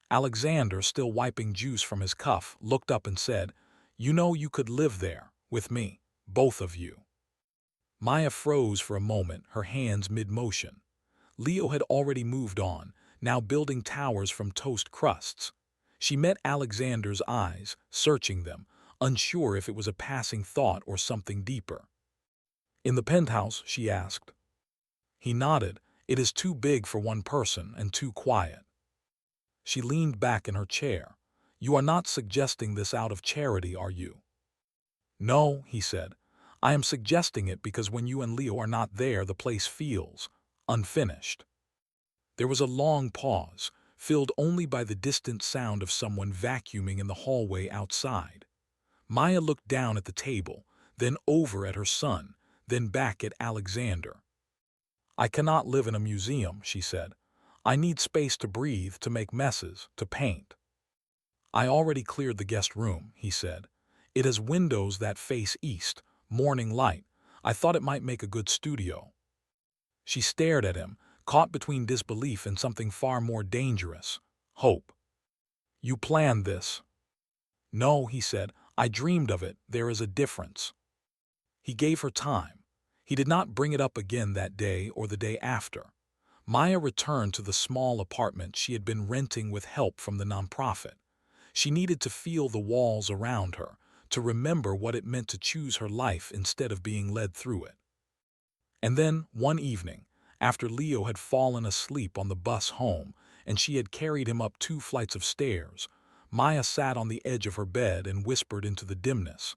Alexander, still wiping juice from his cuff, looked up and said, "You know you could live there, with me, both of you." Maya froze for a moment, her hands mid-motion. Leo had already moved on, now building towers from toast crusts. She met Alexander's eyes, searching them, unsure if it was a passing thought or something deeper. "In the penthouse?" she asked. He nodded. "It is too big for one person and too quiet." She leaned back in her chair. "You are not suggesting this out of charity, are you?" "No," he said. "I am suggesting it because when you and Leo are not there, the place feels unfinished." There was a long pause, filled only by the distant sound of someone vacuuming in the hallway outside. Maya looked down at the table, then over at her son, then back at Alexander. "I cannot live in a museum," she said. "I need space to breathe, to make messes, to paint." "I already cleared the guest room," he said. "It has windows that face east, morning light. I thought it might make a good studio." She stared at him, caught between disbelief and something far more dangerous, hope. "You planned this?" "No," he said. "I dreamed of it. There is a difference." He gave her time. He did not bring it up again that day or the day after. Maya returned to the small apartment she had been renting with help from the nonprofit. She needed to feel the walls around her, to remember what it meant to choose her life instead of being led through it. And then, one evening, after Leo had fallen asleep on the bus home and she had carried him up 2 flights of stairs, Maya sat on the edge of her bed and whispered into the dimness,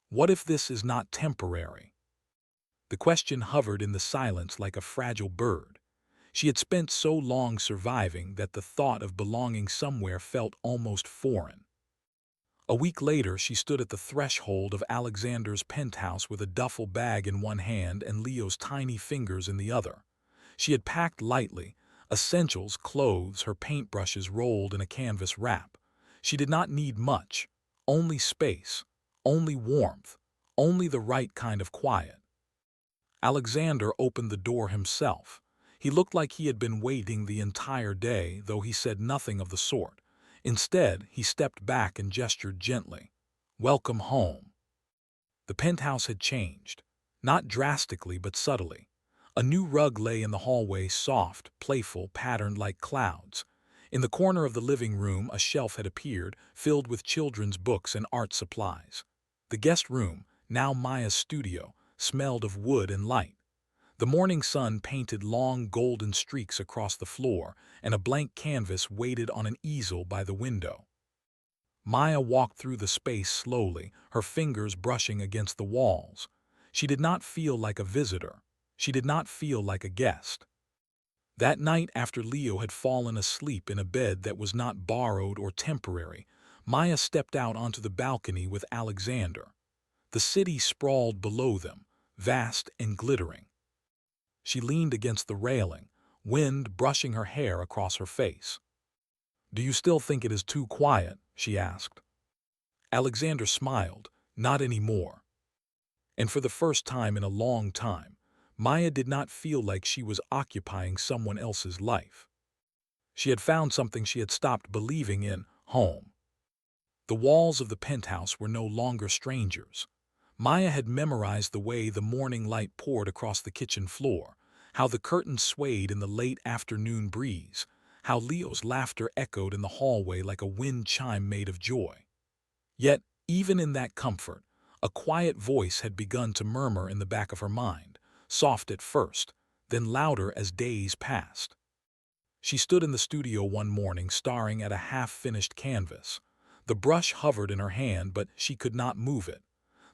"What if this is not temporary?" The question hovered in the silence like a fragile bird. She had spent so long surviving that the thought of belonging somewhere felt almost foreign. A week later, she stood at the threshold of Alexander's penthouse with a duffel bag in one hand and Leo's tiny fingers in the other. She had packed lightly, essentials, clothes, her paintbrushes rolled in a canvas wrap. She did not need much, only space, only warmth, only the right kind of quiet. Alexander opened the door himself. He looked like he had been waiting the entire day, though he said nothing of the sort. Instead, he stepped back and gestured gently. "Welcome home." The penthouse had changed. Not drastically, but subtly. A new rug lay in the hallway, soft, playful, patterned like clouds. In the corner of the living room, a shelf had appeared, filled with children's books and art supplies. The guest room, now Maya's studio, smelled of wood and light. The morning sun painted long golden streaks across the floor, and a blank canvas waited on an easel by the window. Maya walked through the space slowly, her fingers brushing against the walls. She did not feel like a visitor. She did not feel like a guest. That night, after Leo had fallen asleep in a bed that was not borrowed or temporary, Maya stepped out onto the balcony with Alexander. The city sprawled below them, vast and glittering. She leaned against the railing, wind brushing her hair across her face. "Do you still think it is too quiet?" she asked. Alexander smiled. "Not anymore." And for the first time in a long time, Maya did not feel like she was occupying someone else's life. She had found something she had stopped believing in: home. The walls of the penthouse were no longer strangers. Maya had memorized the way the morning light poured across the kitchen floor, how the curtains swayed in the late afternoon breeze, how Leo's laughter echoed in the hallway like a wind chime made of joy. Yet, even in that comfort, a quiet voice had begun to murmur in the back of her mind, soft at first, then louder as days passed. She stood in the studio one morning staring at a half-finished canvas. The brush hovered in her hand, but she could not move it.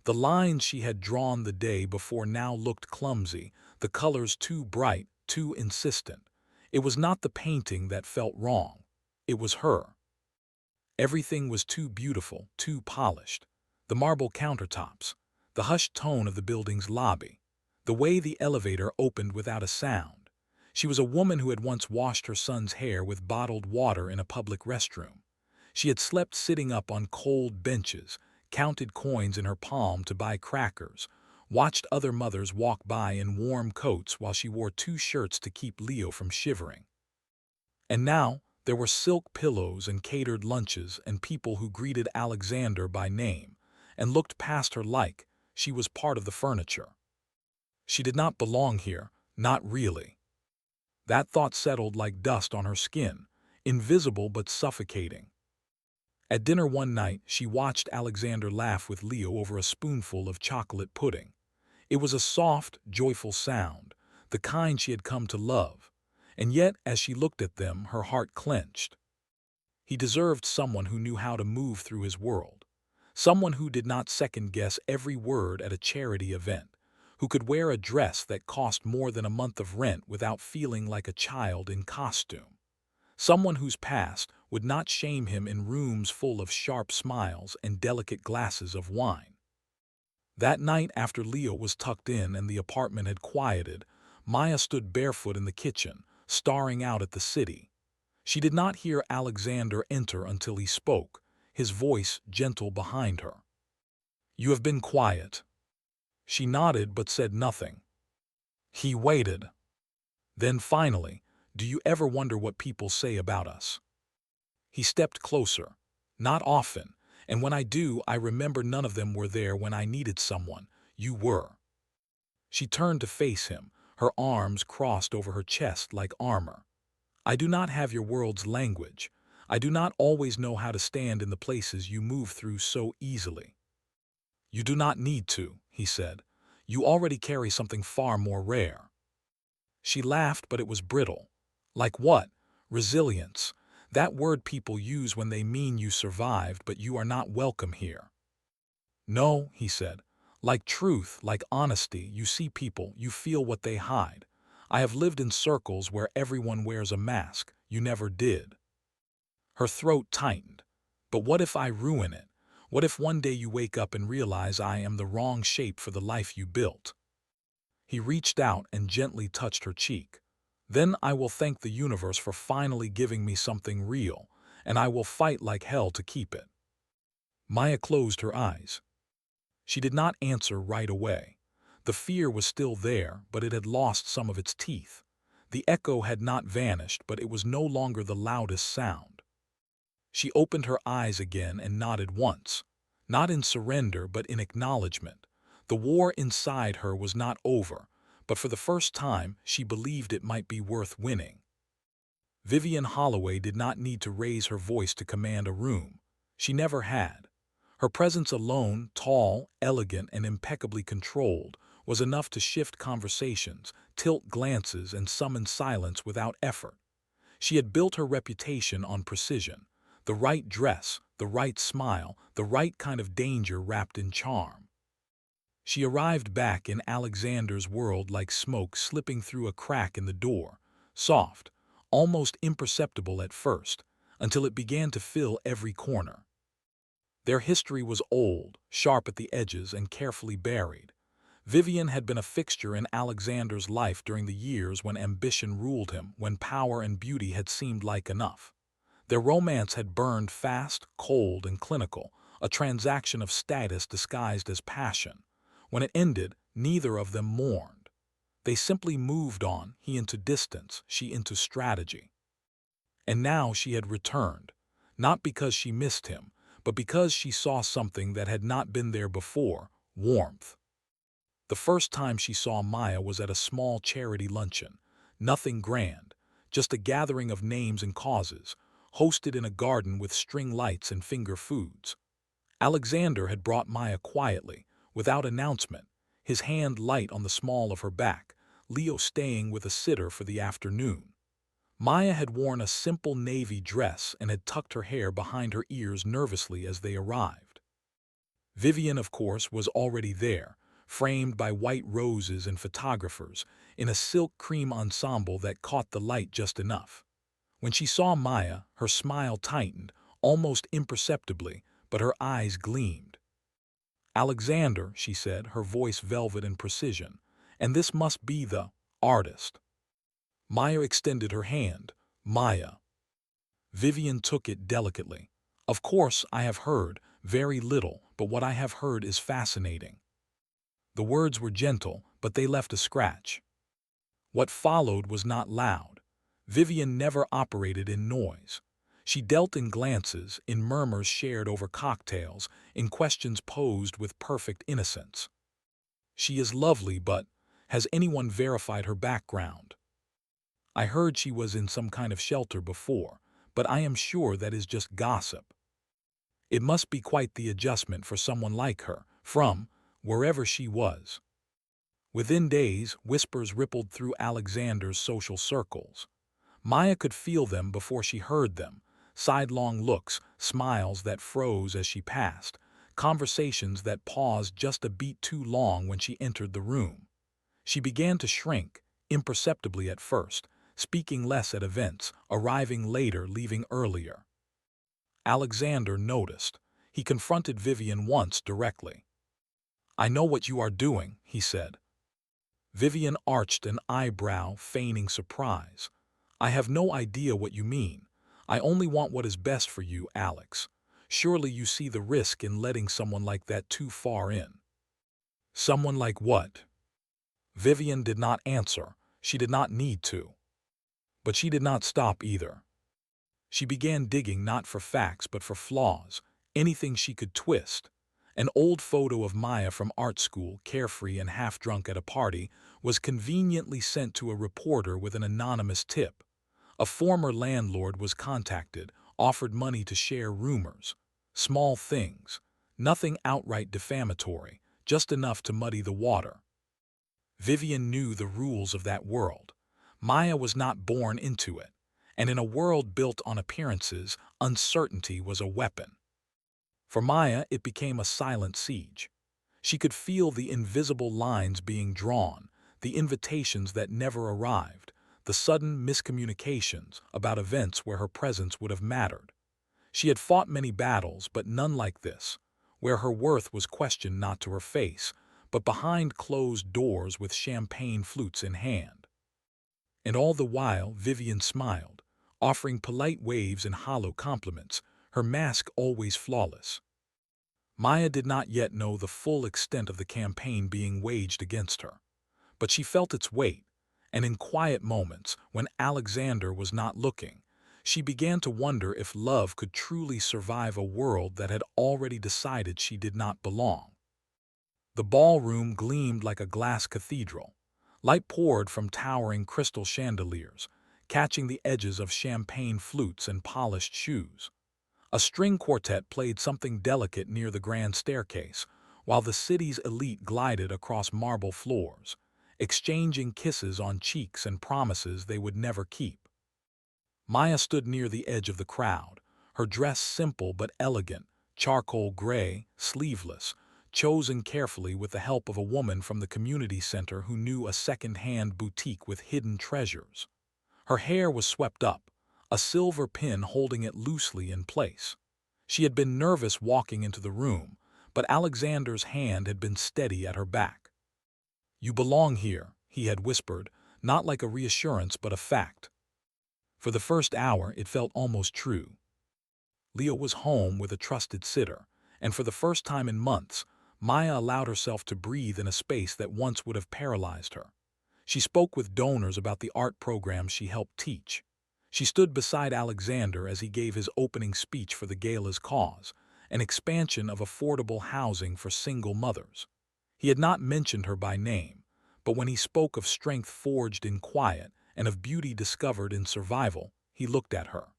The lines she had drawn the day before now looked clumsy, the colors too bright, too insistent. It was not the painting that felt wrong. It was her. Everything was too beautiful, too polished. The marble countertops, the hushed tone of the building's lobby, the way the elevator opened without a sound. She was a woman who had once washed her son's hair with bottled water in a public restroom. She had slept sitting up on cold benches, counted coins in her palm to buy crackers, watched other mothers walk by in warm coats while she wore 2 shirts to keep Leo from shivering. And now, there were silk pillows and catered lunches and people who greeted Alexander by name and looked past her like she was part of the furniture. She did not belong here, not really. That thought settled like dust on her skin, invisible but suffocating. At dinner one night, she watched Alexander laugh with Leo over a spoonful of chocolate pudding. It was a soft, joyful sound, the kind she had come to love. And yet, as she looked at them, her heart clenched. He deserved someone who knew how to move through his world. Someone who did not second-guess every word at a charity event, who could wear a dress that cost more than a month of rent without feeling like a child in costume. Someone whose past would not shame him in rooms full of sharp smiles and delicate glasses of wine. That night, after Leo was tucked in and the apartment had quieted, Maya stood barefoot in the kitchen, staring out at the city. She did not hear Alexander enter until he spoke, his voice gentle behind her. "You have been quiet." She nodded but said nothing. He waited. Then finally, "Do you ever wonder what people say about us?" He stepped closer. "Not often, and when I do, I remember none of them were there when I needed someone. You were." She turned to face him, her arms crossed over her chest like armor. "I do not have your world's language. I do not always know how to stand in the places you move through so easily." "You do not need to," he said. "You already carry something far more rare." She laughed, but it was brittle. "Like what?" "Resilience. That word people use when they mean you survived, but you are not welcome here." "No," he said. "Like truth, like honesty, you see people, you feel what they hide. I have lived in circles where everyone wears a mask. You never did." Her throat tightened. "But what if I ruin it? What if one day you wake up and realize I am the wrong shape for the life you built?" He reached out and gently touched her cheek. "Then I will thank the universe for finally giving me something real, and I will fight like hell to keep it." Maya closed her eyes. She did not answer right away. The fear was still there, but it had lost some of its teeth. The echo had not vanished, but it was no longer the loudest sound. She opened her eyes again and nodded once, not in surrender but in acknowledgement. The war inside her was not over, but for the first time she believed it might be worth winning. Vivian Holloway did not need to raise her voice to command a room. She never had. Her presence alone, tall, elegant, and impeccably controlled, was enough to shift conversations, tilt glances, and summon silence without effort. She had built her reputation on precision. The right dress, the right smile, the right kind of danger wrapped in charm. She arrived back in Alexander's world like smoke slipping through a crack in the door, soft, almost imperceptible at first, until it began to fill every corner. Their history was old, sharp at the edges, and carefully buried. Vivian had been a fixture in Alexander's life during the years when ambition ruled him, when power and beauty had seemed like enough. Their romance had burned fast, cold, and clinical, a transaction of status disguised as passion. When it ended, neither of them mourned. They simply moved on, he into distance, she into strategy. And now she had returned, not because she missed him, but because she saw something that had not been there before: warmth. The first time she saw Maya was at a small charity luncheon. Nothing grand, just a gathering of names and causes, hosted in a garden with string lights and finger foods. Alexander had brought Maya quietly, without announcement, his hand light on the small of her back, Leo staying with a sitter for the afternoon. Maya had worn a simple navy dress and had tucked her hair behind her ears nervously as they arrived. Vivian, of course, was already there, framed by white roses and photographers, in a silk cream ensemble that caught the light just enough. When she saw Maya, her smile tightened, almost imperceptibly, but her eyes gleamed. "Alexander," she said, her voice velvet and precision, "and this must be the artist." Maya extended her hand. "Maya." Vivian took it delicately. "Of course, I have heard, very little, but what I have heard is fascinating." The words were gentle, but they left a scratch. What followed was not loud. Vivian never operated in noise. She dealt in glances, in murmurs shared over cocktails, in questions posed with perfect innocence. "She is lovely, but has anyone verified her background? I heard she was in some kind of shelter before, but I am sure that is just gossip. It must be quite the adjustment for someone like her, from wherever she was." Within days, whispers rippled through Alexander's social circles. Maya could feel them before she heard them: sidelong looks, smiles that froze as she passed, conversations that paused just a beat too long when she entered the room. She began to shrink, imperceptibly at first, speaking less at events, arriving later, leaving earlier. Alexander noticed. He confronted Vivian once directly. "I know what you are doing," he said. Vivian arched an eyebrow, feigning surprise. "I have no idea what you mean. I only want what is best for you, Alex. Surely you see the risk in letting someone like that too far in." "Someone like what?" Vivian did not answer. She did not need to. But she did not stop either. She began digging not for facts but for flaws, anything she could twist. An old photo of Maya from art school, carefree and half-drunk at a party, was conveniently sent to a reporter with an anonymous tip. A former landlord was contacted, offered money to share rumors. Small things. Nothing outright defamatory, just enough to muddy the water. Vivian knew the rules of that world. Maya was not born into it, and in a world built on appearances, uncertainty was a weapon. For Maya, it became a silent siege. She could feel the invisible lines being drawn, the invitations that never arrived, the sudden miscommunications about events where her presence would have mattered. She had fought many battles, but none like this, where her worth was questioned not to her face, but behind closed doors with champagne flutes in hand. And all the while Vivian smiled, offering polite waves and hollow compliments, her mask always flawless. Maya did not yet know the full extent of the campaign being waged against her, but she felt its weight, and in quiet moments, when Alexander was not looking, she began to wonder if love could truly survive a world that had already decided she did not belong. The ballroom gleamed like a glass cathedral. Light poured from towering crystal chandeliers, catching the edges of champagne flutes and polished shoes. A string quartet played something delicate near the grand staircase, while the city's elite glided across marble floors, exchanging kisses on cheeks and promises they would never keep. Maya stood near the edge of the crowd, her dress simple but elegant, charcoal gray, sleeveless, chosen carefully with the help of a woman from the community center who knew a second-hand boutique with hidden treasures. Her hair was swept up, a silver pin holding it loosely in place. She had been nervous walking into the room, but Alexander's hand had been steady at her back. "You belong here," he had whispered, not like a reassurance but a fact. For the first hour, it felt almost true. Leo was home with a trusted sitter, and for the first time in months, Maya allowed herself to breathe in a space that once would have paralyzed her. She spoke with donors about the art programs she helped teach. She stood beside Alexander as he gave his opening speech for the gala's cause, an expansion of affordable housing for single mothers. He had not mentioned her by name, but when he spoke of strength forged in quiet and of beauty discovered in survival, he looked at her.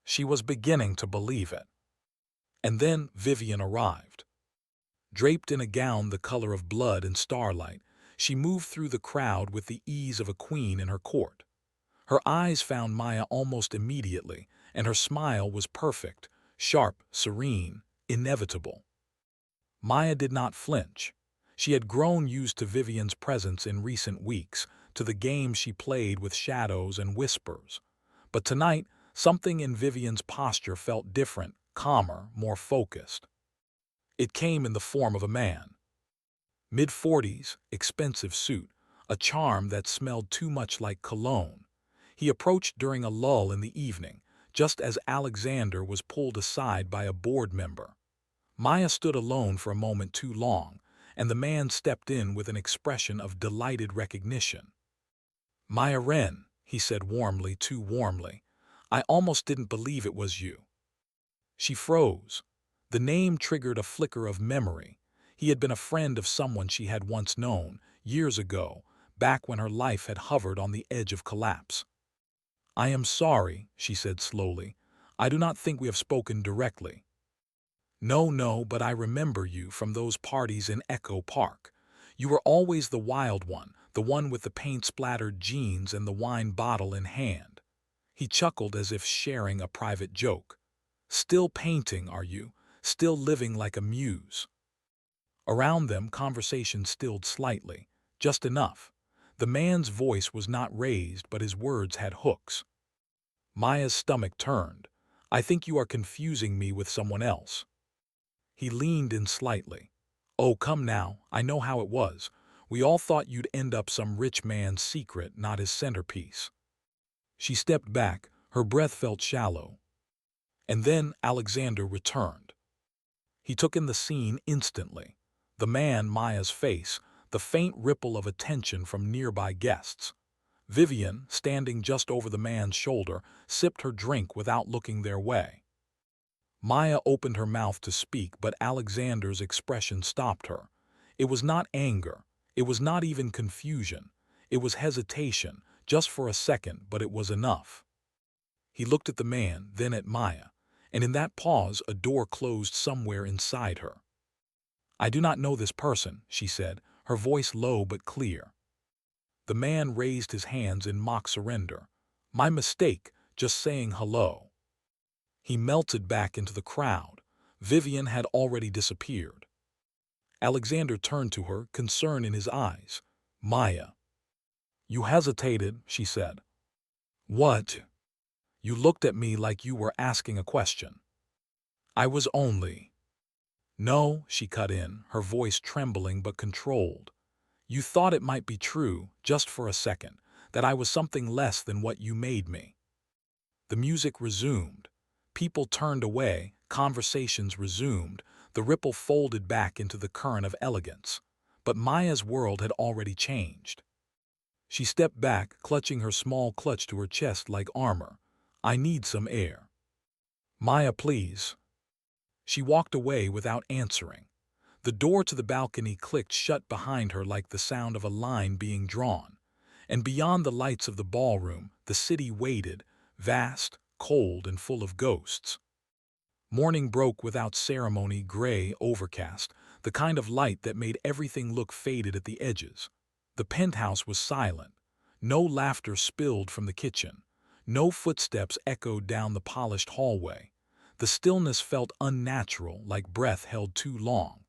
She was beginning to believe it. And then Vivian arrived. Draped in a gown the color of blood and starlight, she moved through the crowd with the ease of a queen in her court. Her eyes found Maya almost immediately, and her smile was perfect, sharp, serene, inevitable. Maya did not flinch. She had grown used to Vivian's presence in recent weeks, to the games she played with shadows and whispers. But tonight, something in Vivian's posture felt different, calmer, more focused. It came in the form of a man. Mid-40s, expensive suit, a charm that smelled too much like cologne. He approached during a lull in the evening, just as Alexander was pulled aside by a board member. Maya stood alone for a moment too long, and the man stepped in with an expression of delighted recognition. "Maya Wren," he said warmly, too warmly. "I almost didn't believe it was you." She froze. The name triggered a flicker of memory. He had been a friend of someone she had once known, years ago, back when her life had hovered on the edge of collapse. "I am sorry," she said slowly. "I do not think we have spoken directly." No, but I remember you from those parties in Echo Park. You were always the wild one, the one with the paint-splattered jeans and the wine bottle in hand." He chuckled as if sharing a private joke. "Still painting, are you? Still living like a muse?" Around them, conversation stilled slightly, just enough. The man's voice was not raised, but his words had hooks. Maya's stomach turned. "I think you are confusing me with someone else." He leaned in slightly. "Oh, come now, I know how it was. We all thought you'd end up some rich man's secret, not his centerpiece." She stepped back, her breath felt shallow. And then Alexander returned. He took in the scene instantly. The man, Maya's face, the faint ripple of attention from nearby guests. Vivian, standing just over the man's shoulder, sipped her drink without looking their way. Maya opened her mouth to speak, but Alexander's expression stopped her. It was not anger. It was not even confusion. It was hesitation, just for a second, but it was enough. He looked at the man, then at Maya, and in that pause a door closed somewhere inside her. "I do not know this person," she said, her voice low but clear. The man raised his hands in mock surrender. "My mistake, just saying hello." He melted back into the crowd. Vivian had already disappeared. Alexander turned to her, concern in his eyes. "Maya." "You hesitated," she said. "What?" "You looked at me like you were asking a question." "I was only—" "No," she cut in, her voice trembling but controlled. "You thought it might be true, just for a second, that I was something less than what you made me." The music resumed. People turned away, conversations resumed, The ripple folded back into the current of elegance. But Maya's world had already changed. She stepped back, clutching her small clutch to her chest like armor. "I need some air." "Maya, please." She walked away without answering. The door to the balcony clicked shut behind her like the sound of a line being drawn. And beyond the lights of the ballroom, the city waited, vast, cold, and full of ghosts. Morning broke without ceremony, gray, overcast, the kind of light that made everything look faded at the edges. The penthouse was silent. No laughter spilled from the kitchen. No footsteps echoed down the polished hallway. The stillness felt unnatural, like breath held too long.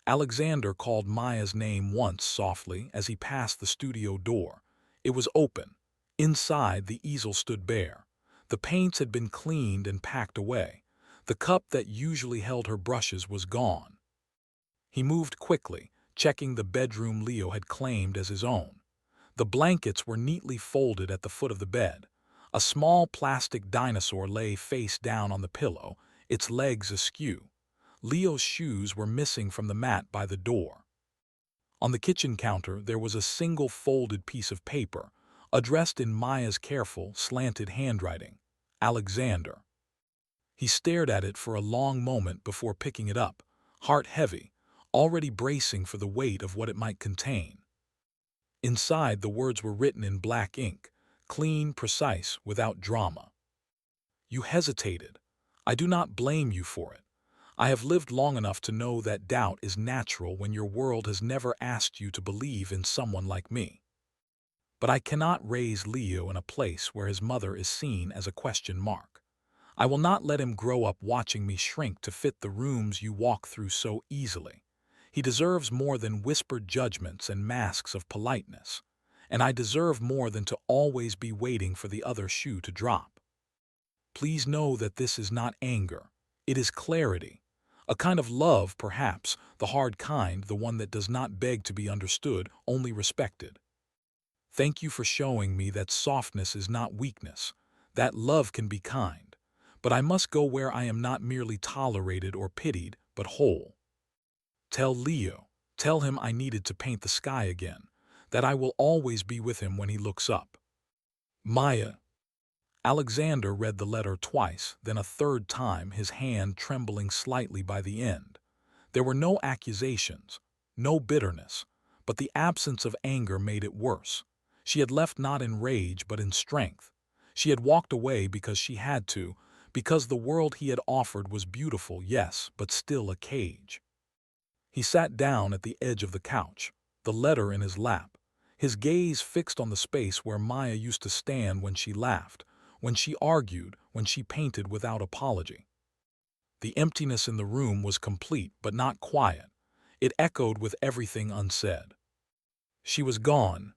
Alexander called Maya's name once softly as he passed the studio door. It was open. Inside, the easel stood bare. The paints had been cleaned and packed away. The cup that usually held her brushes was gone. He moved quickly, checking the bedroom Leo had claimed as his own. The blankets were neatly folded at the foot of the bed. A small plastic dinosaur lay face down on the pillow, its legs askew. Leo's shoes were missing from the mat by the door. On the kitchen counter there was a single folded piece of paper, addressed in Maya's careful, slanted handwriting. Alexander. He stared at it for a long moment before picking it up, heart heavy, already bracing for the weight of what it might contain. Inside, the words were written in black ink, clean, precise, without drama. "You hesitated. I do not blame you for it. I have lived long enough to know that doubt is natural when your world has never asked you to believe in someone like me. But I cannot raise Leo in a place where his mother is seen as a question mark. I will not let him grow up watching me shrink to fit the rooms you walk through so easily. He deserves more than whispered judgments and masks of politeness. And I deserve more than to always be waiting for the other shoe to drop. Please know that this is not anger. It is clarity. A kind of love, perhaps, the hard kind, the one that does not beg to be understood, only respected. Thank you for showing me that softness is not weakness, that love can be kind. But I must go where I am not merely tolerated or pitied, but whole. Tell Leo, tell him I needed to paint the sky again, that I will always be with him when he looks up. Maya." Alexander read the letter twice, then a third time, his hand trembling slightly by the end. There were no accusations, no bitterness, but the absence of anger made it worse. She had left not in rage but in strength. She had walked away because she had to, because the world he had offered was beautiful, yes, but still a cage. He sat down at the edge of the couch, the letter in his lap, his gaze fixed on the space where Maya used to stand when she laughed, when she argued, when she painted without apology. The emptiness in the room was complete but not quiet. It echoed with everything unsaid. She was gone.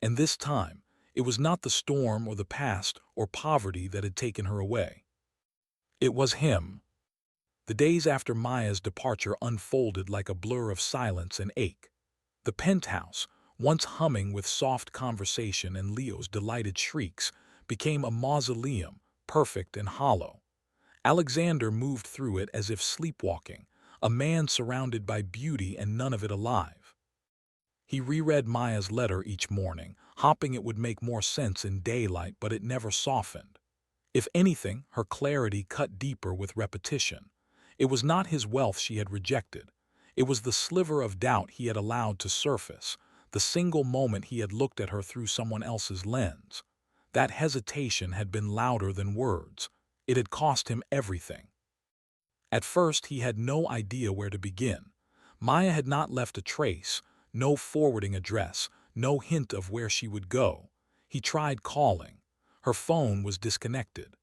And this time, it was not the storm or the past or poverty that had taken her away. It was him. The days after Maya's departure unfolded like a blur of silence and ache. The penthouse, once humming with soft conversation and Leo's delighted shrieks, became a mausoleum, perfect and hollow. Alexander moved through it as if sleepwalking, a man surrounded by beauty and none of it alive. He reread Maya's letter each morning, hoping it would make more sense in daylight, but it never softened. If anything, her clarity cut deeper with repetition. It was not his wealth she had rejected. It was the sliver of doubt he had allowed to surface, the single moment he had looked at her through someone else's lens. That hesitation had been louder than words. It had cost him everything. At first, he had no idea where to begin. Maya had not left a trace, no forwarding address, no hint of where she would go. He tried calling. Her phone was disconnected.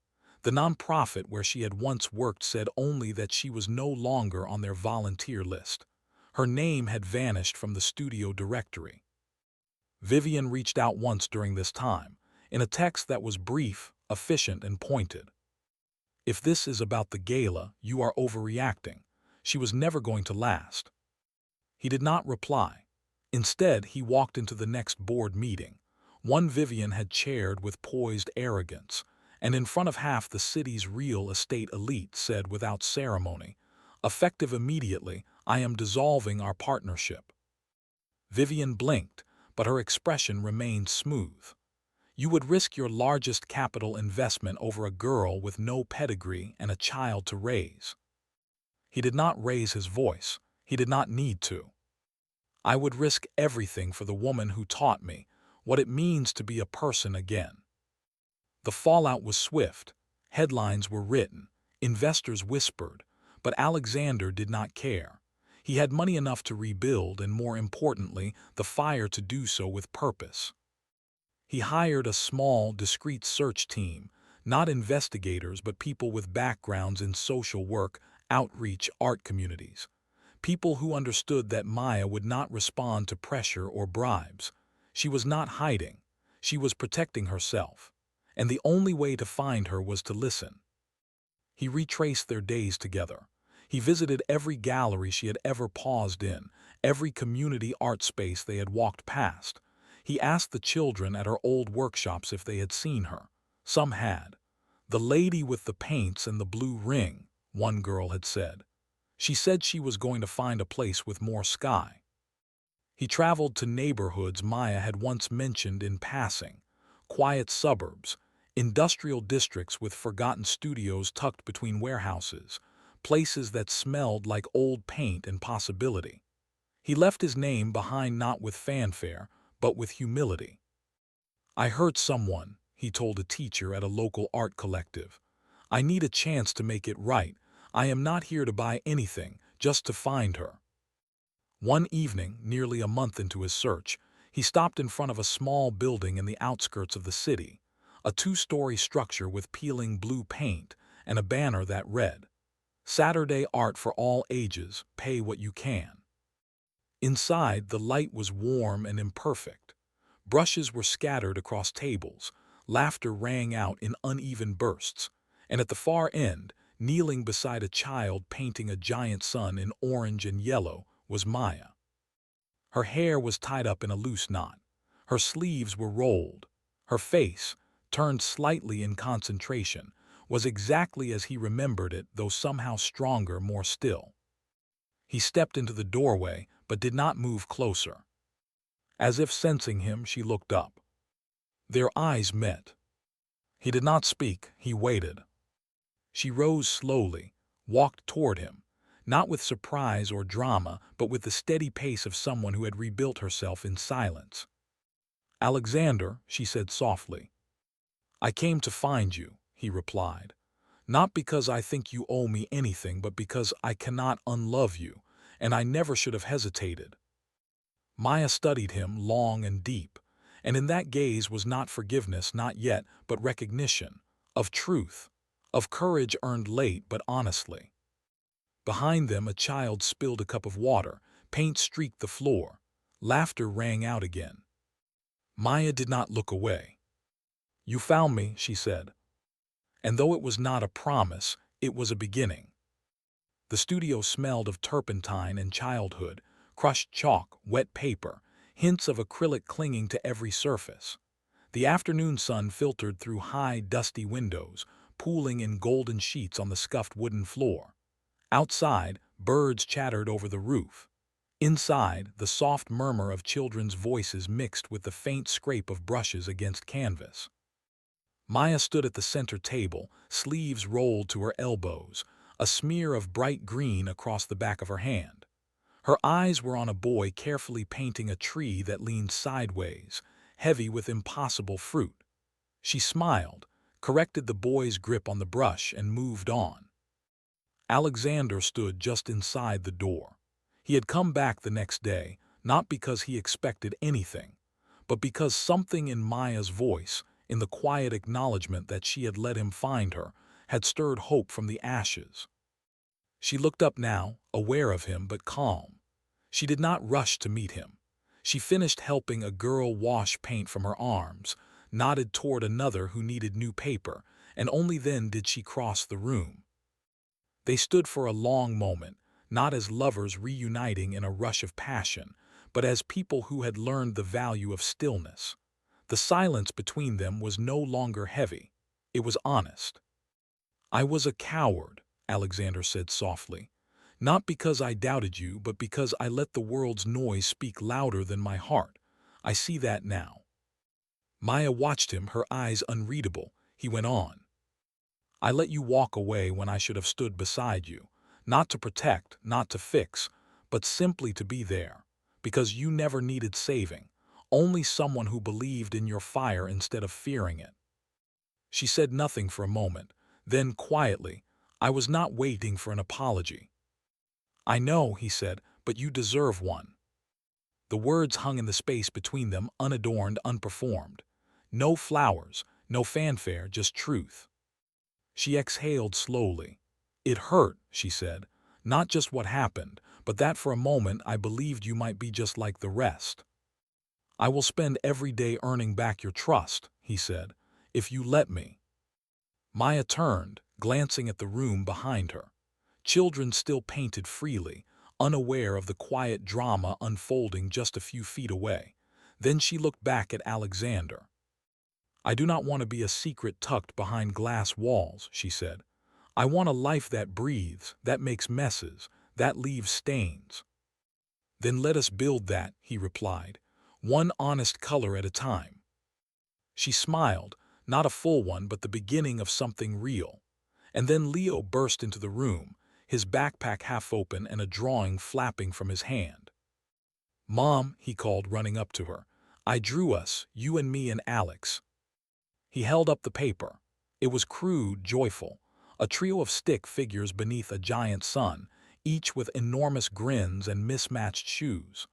The nonprofit where she had once worked said only that she was no longer on their volunteer list. Her name had vanished from the studio directory. Vivian reached out once during this time, in a text that was brief, efficient, and pointed. "If this is about the gala, you are overreacting. She was never going to last." He did not reply. Instead, he walked into the next board meeting, one Vivian had chaired with poised arrogance, and in front of half the city's real estate elite said without ceremony, Effective immediately, I am dissolving our partnership." Vivian blinked, but her expression remained smooth. "You would risk your largest capital investment over a girl with no pedigree and a child to raise." He did not raise his voice. He did not need to. "I would risk everything for the woman who taught me what it means to be a person again." The fallout was swift. Headlines were written. Investors whispered. But Alexander did not care. He had money enough to rebuild and, more importantly, the fire to do so with purpose. He hired a small, discreet search team, not investigators but people with backgrounds in social work, outreach, art communities. People who understood that Maya would not respond to pressure or bribes. She was not hiding. She was protecting herself. And the only way to find her was to listen. He retraced their days together. He visited every gallery she had ever paused in, every community art space they had walked past. He asked the children at her old workshops if they had seen her. Some had. "The lady with the paints and the blue ring," one girl had said. "She said she was going to find a place with more sky." He traveled to neighborhoods Maya had once mentioned in passing, quiet suburbs, industrial districts with forgotten studios tucked between warehouses, places that smelled like old paint and possibility. He left his name behind not with fanfare, but with humility. "I hurt someone," he told a teacher at a local art collective. "I need a chance to make it right. I am not here to buy anything, just to find her." One evening, nearly a month into his search, he stopped in front of a small building in the outskirts of the city, a two-story structure with peeling blue paint and a banner that read, "Saturday Art for All Ages, Pay What You Can." Inside, the light was warm and imperfect. Brushes were scattered across tables, laughter rang out in uneven bursts, and at the far end, kneeling beside a child painting a giant sun in orange and yellow, was Maya. Her hair was tied up in a loose knot. Her sleeves were rolled. Her face, turned slightly in concentration, was exactly as he remembered it, though somehow stronger, more still. He stepped into the doorway, but did not move closer. As if sensing him, she looked up. Their eyes met. He did not speak, he waited. She rose slowly, walked toward him, not with surprise or drama, but with the steady pace of someone who had rebuilt herself in silence. "Alexander," she said softly. "I came to find you," he replied. "Not because I think you owe me anything, but because I cannot unlove you, and I never should have hesitated." Maya studied him long and deep, and in that gaze was not forgiveness, not yet, but recognition, of truth, of courage earned late but honestly. Behind them a child spilled a cup of water, paint streaked the floor, laughter rang out again. Maya did not look away. "You found me," she said. And though it was not a promise, it was a beginning. The studio smelled of turpentine and childhood, crushed chalk, wet paper, hints of acrylic clinging to every surface. The afternoon sun filtered through high, dusty windows, pooling in golden sheets on the scuffed wooden floor. Outside, birds chattered over the roof. Inside, the soft murmur of children's voices mixed with the faint scrape of brushes against canvas. Maya stood at the center table, sleeves rolled to her elbows, a smear of bright green across the back of her hand. Her eyes were on a boy carefully painting a tree that leaned sideways, heavy with impossible fruit. She smiled, corrected the boy's grip on the brush, and moved on. Alexander stood just inside the door. He had come back the next day, not because he expected anything, but because something in Maya's voice, in the quiet acknowledgement that she had let him find her, had stirred hope from the ashes. She looked up now, aware of him but calm. She did not rush to meet him. She finished helping a girl wash paint from her arms, nodded toward another who needed new paper, and only then did she cross the room. They stood for a long moment, not as lovers reuniting in a rush of passion, but as people who had learned the value of stillness. The silence between them was no longer heavy. It was honest. "I was a coward," Alexander said softly. Not because I doubted you, but because I let the world's noise speak louder than my heart. I see that now." Maya watched him, her eyes unreadable. He went on. "I let you walk away when I should have stood beside you. Not to protect, not to fix, but simply to be there. Because you never needed saving. Only someone who believed in your fire instead of fearing it." She said nothing for a moment. Then, quietly, "I was not waiting for an apology." "I know," he said, "but you deserve one." The words hung in the space between them, unadorned, unperformed. No flowers, no fanfare, just truth. She exhaled slowly. "It hurt," she said. "Not just what happened, but that for a moment I believed you might be just like the rest." "I will spend every day earning back your trust," he said, "if you let me." Maya turned, glancing at the room behind her. Children still painted freely, unaware of the quiet drama unfolding just a few feet away. Then she looked back at Alexander. "I do not want to be a secret tucked behind glass walls," she said. "I want a life that breathes, that makes messes, that leaves stains." "Then let us build that," he replied, "one honest color at a time." She smiled, not a full one, but the beginning of something real. And then Leo burst into the room, his backpack half open and a drawing flapping from his hand. "Mom," he called, running up to her, "I drew us, you and me and Alex." He held up the paper. It was crude, joyful, a trio of stick figures beneath a giant sun, each with enormous grins and mismatched shoes.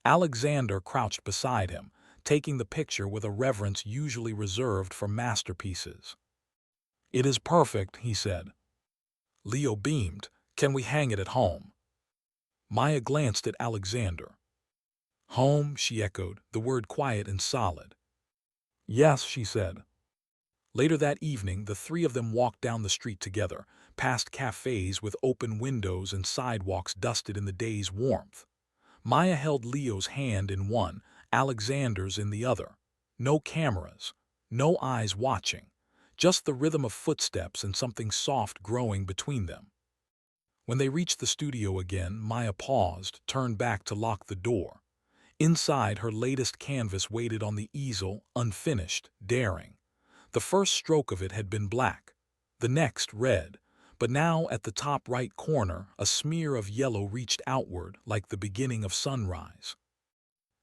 Alexander crouched beside him, taking the picture with a reverence usually reserved for masterpieces. "It is perfect," he said. Leo beamed. "Can we hang it at home?" Maya glanced at Alexander. "Home," she echoed, the word quiet and solid. "Yes," she said. Later that evening, the three of them walked down the street together, past cafes with open windows and sidewalks dusted in the day's warmth. Maya held Leo's hand in one, Alexander's in the other. No cameras, no eyes watching, just the rhythm of footsteps and something soft growing between them. When they reached the studio again, Maya paused, turned back to lock the door. Inside, her latest canvas waited on the easel, unfinished, daring. The first stroke of it had been black, the next red, but now at the top right corner, a smear of yellow reached outward like the beginning of sunrise.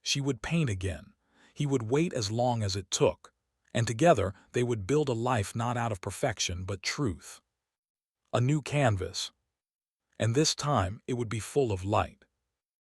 She would paint again. He would wait as long as it took, and together they would build a life not out of perfection but truth. A new canvas, and this time it would be full of light.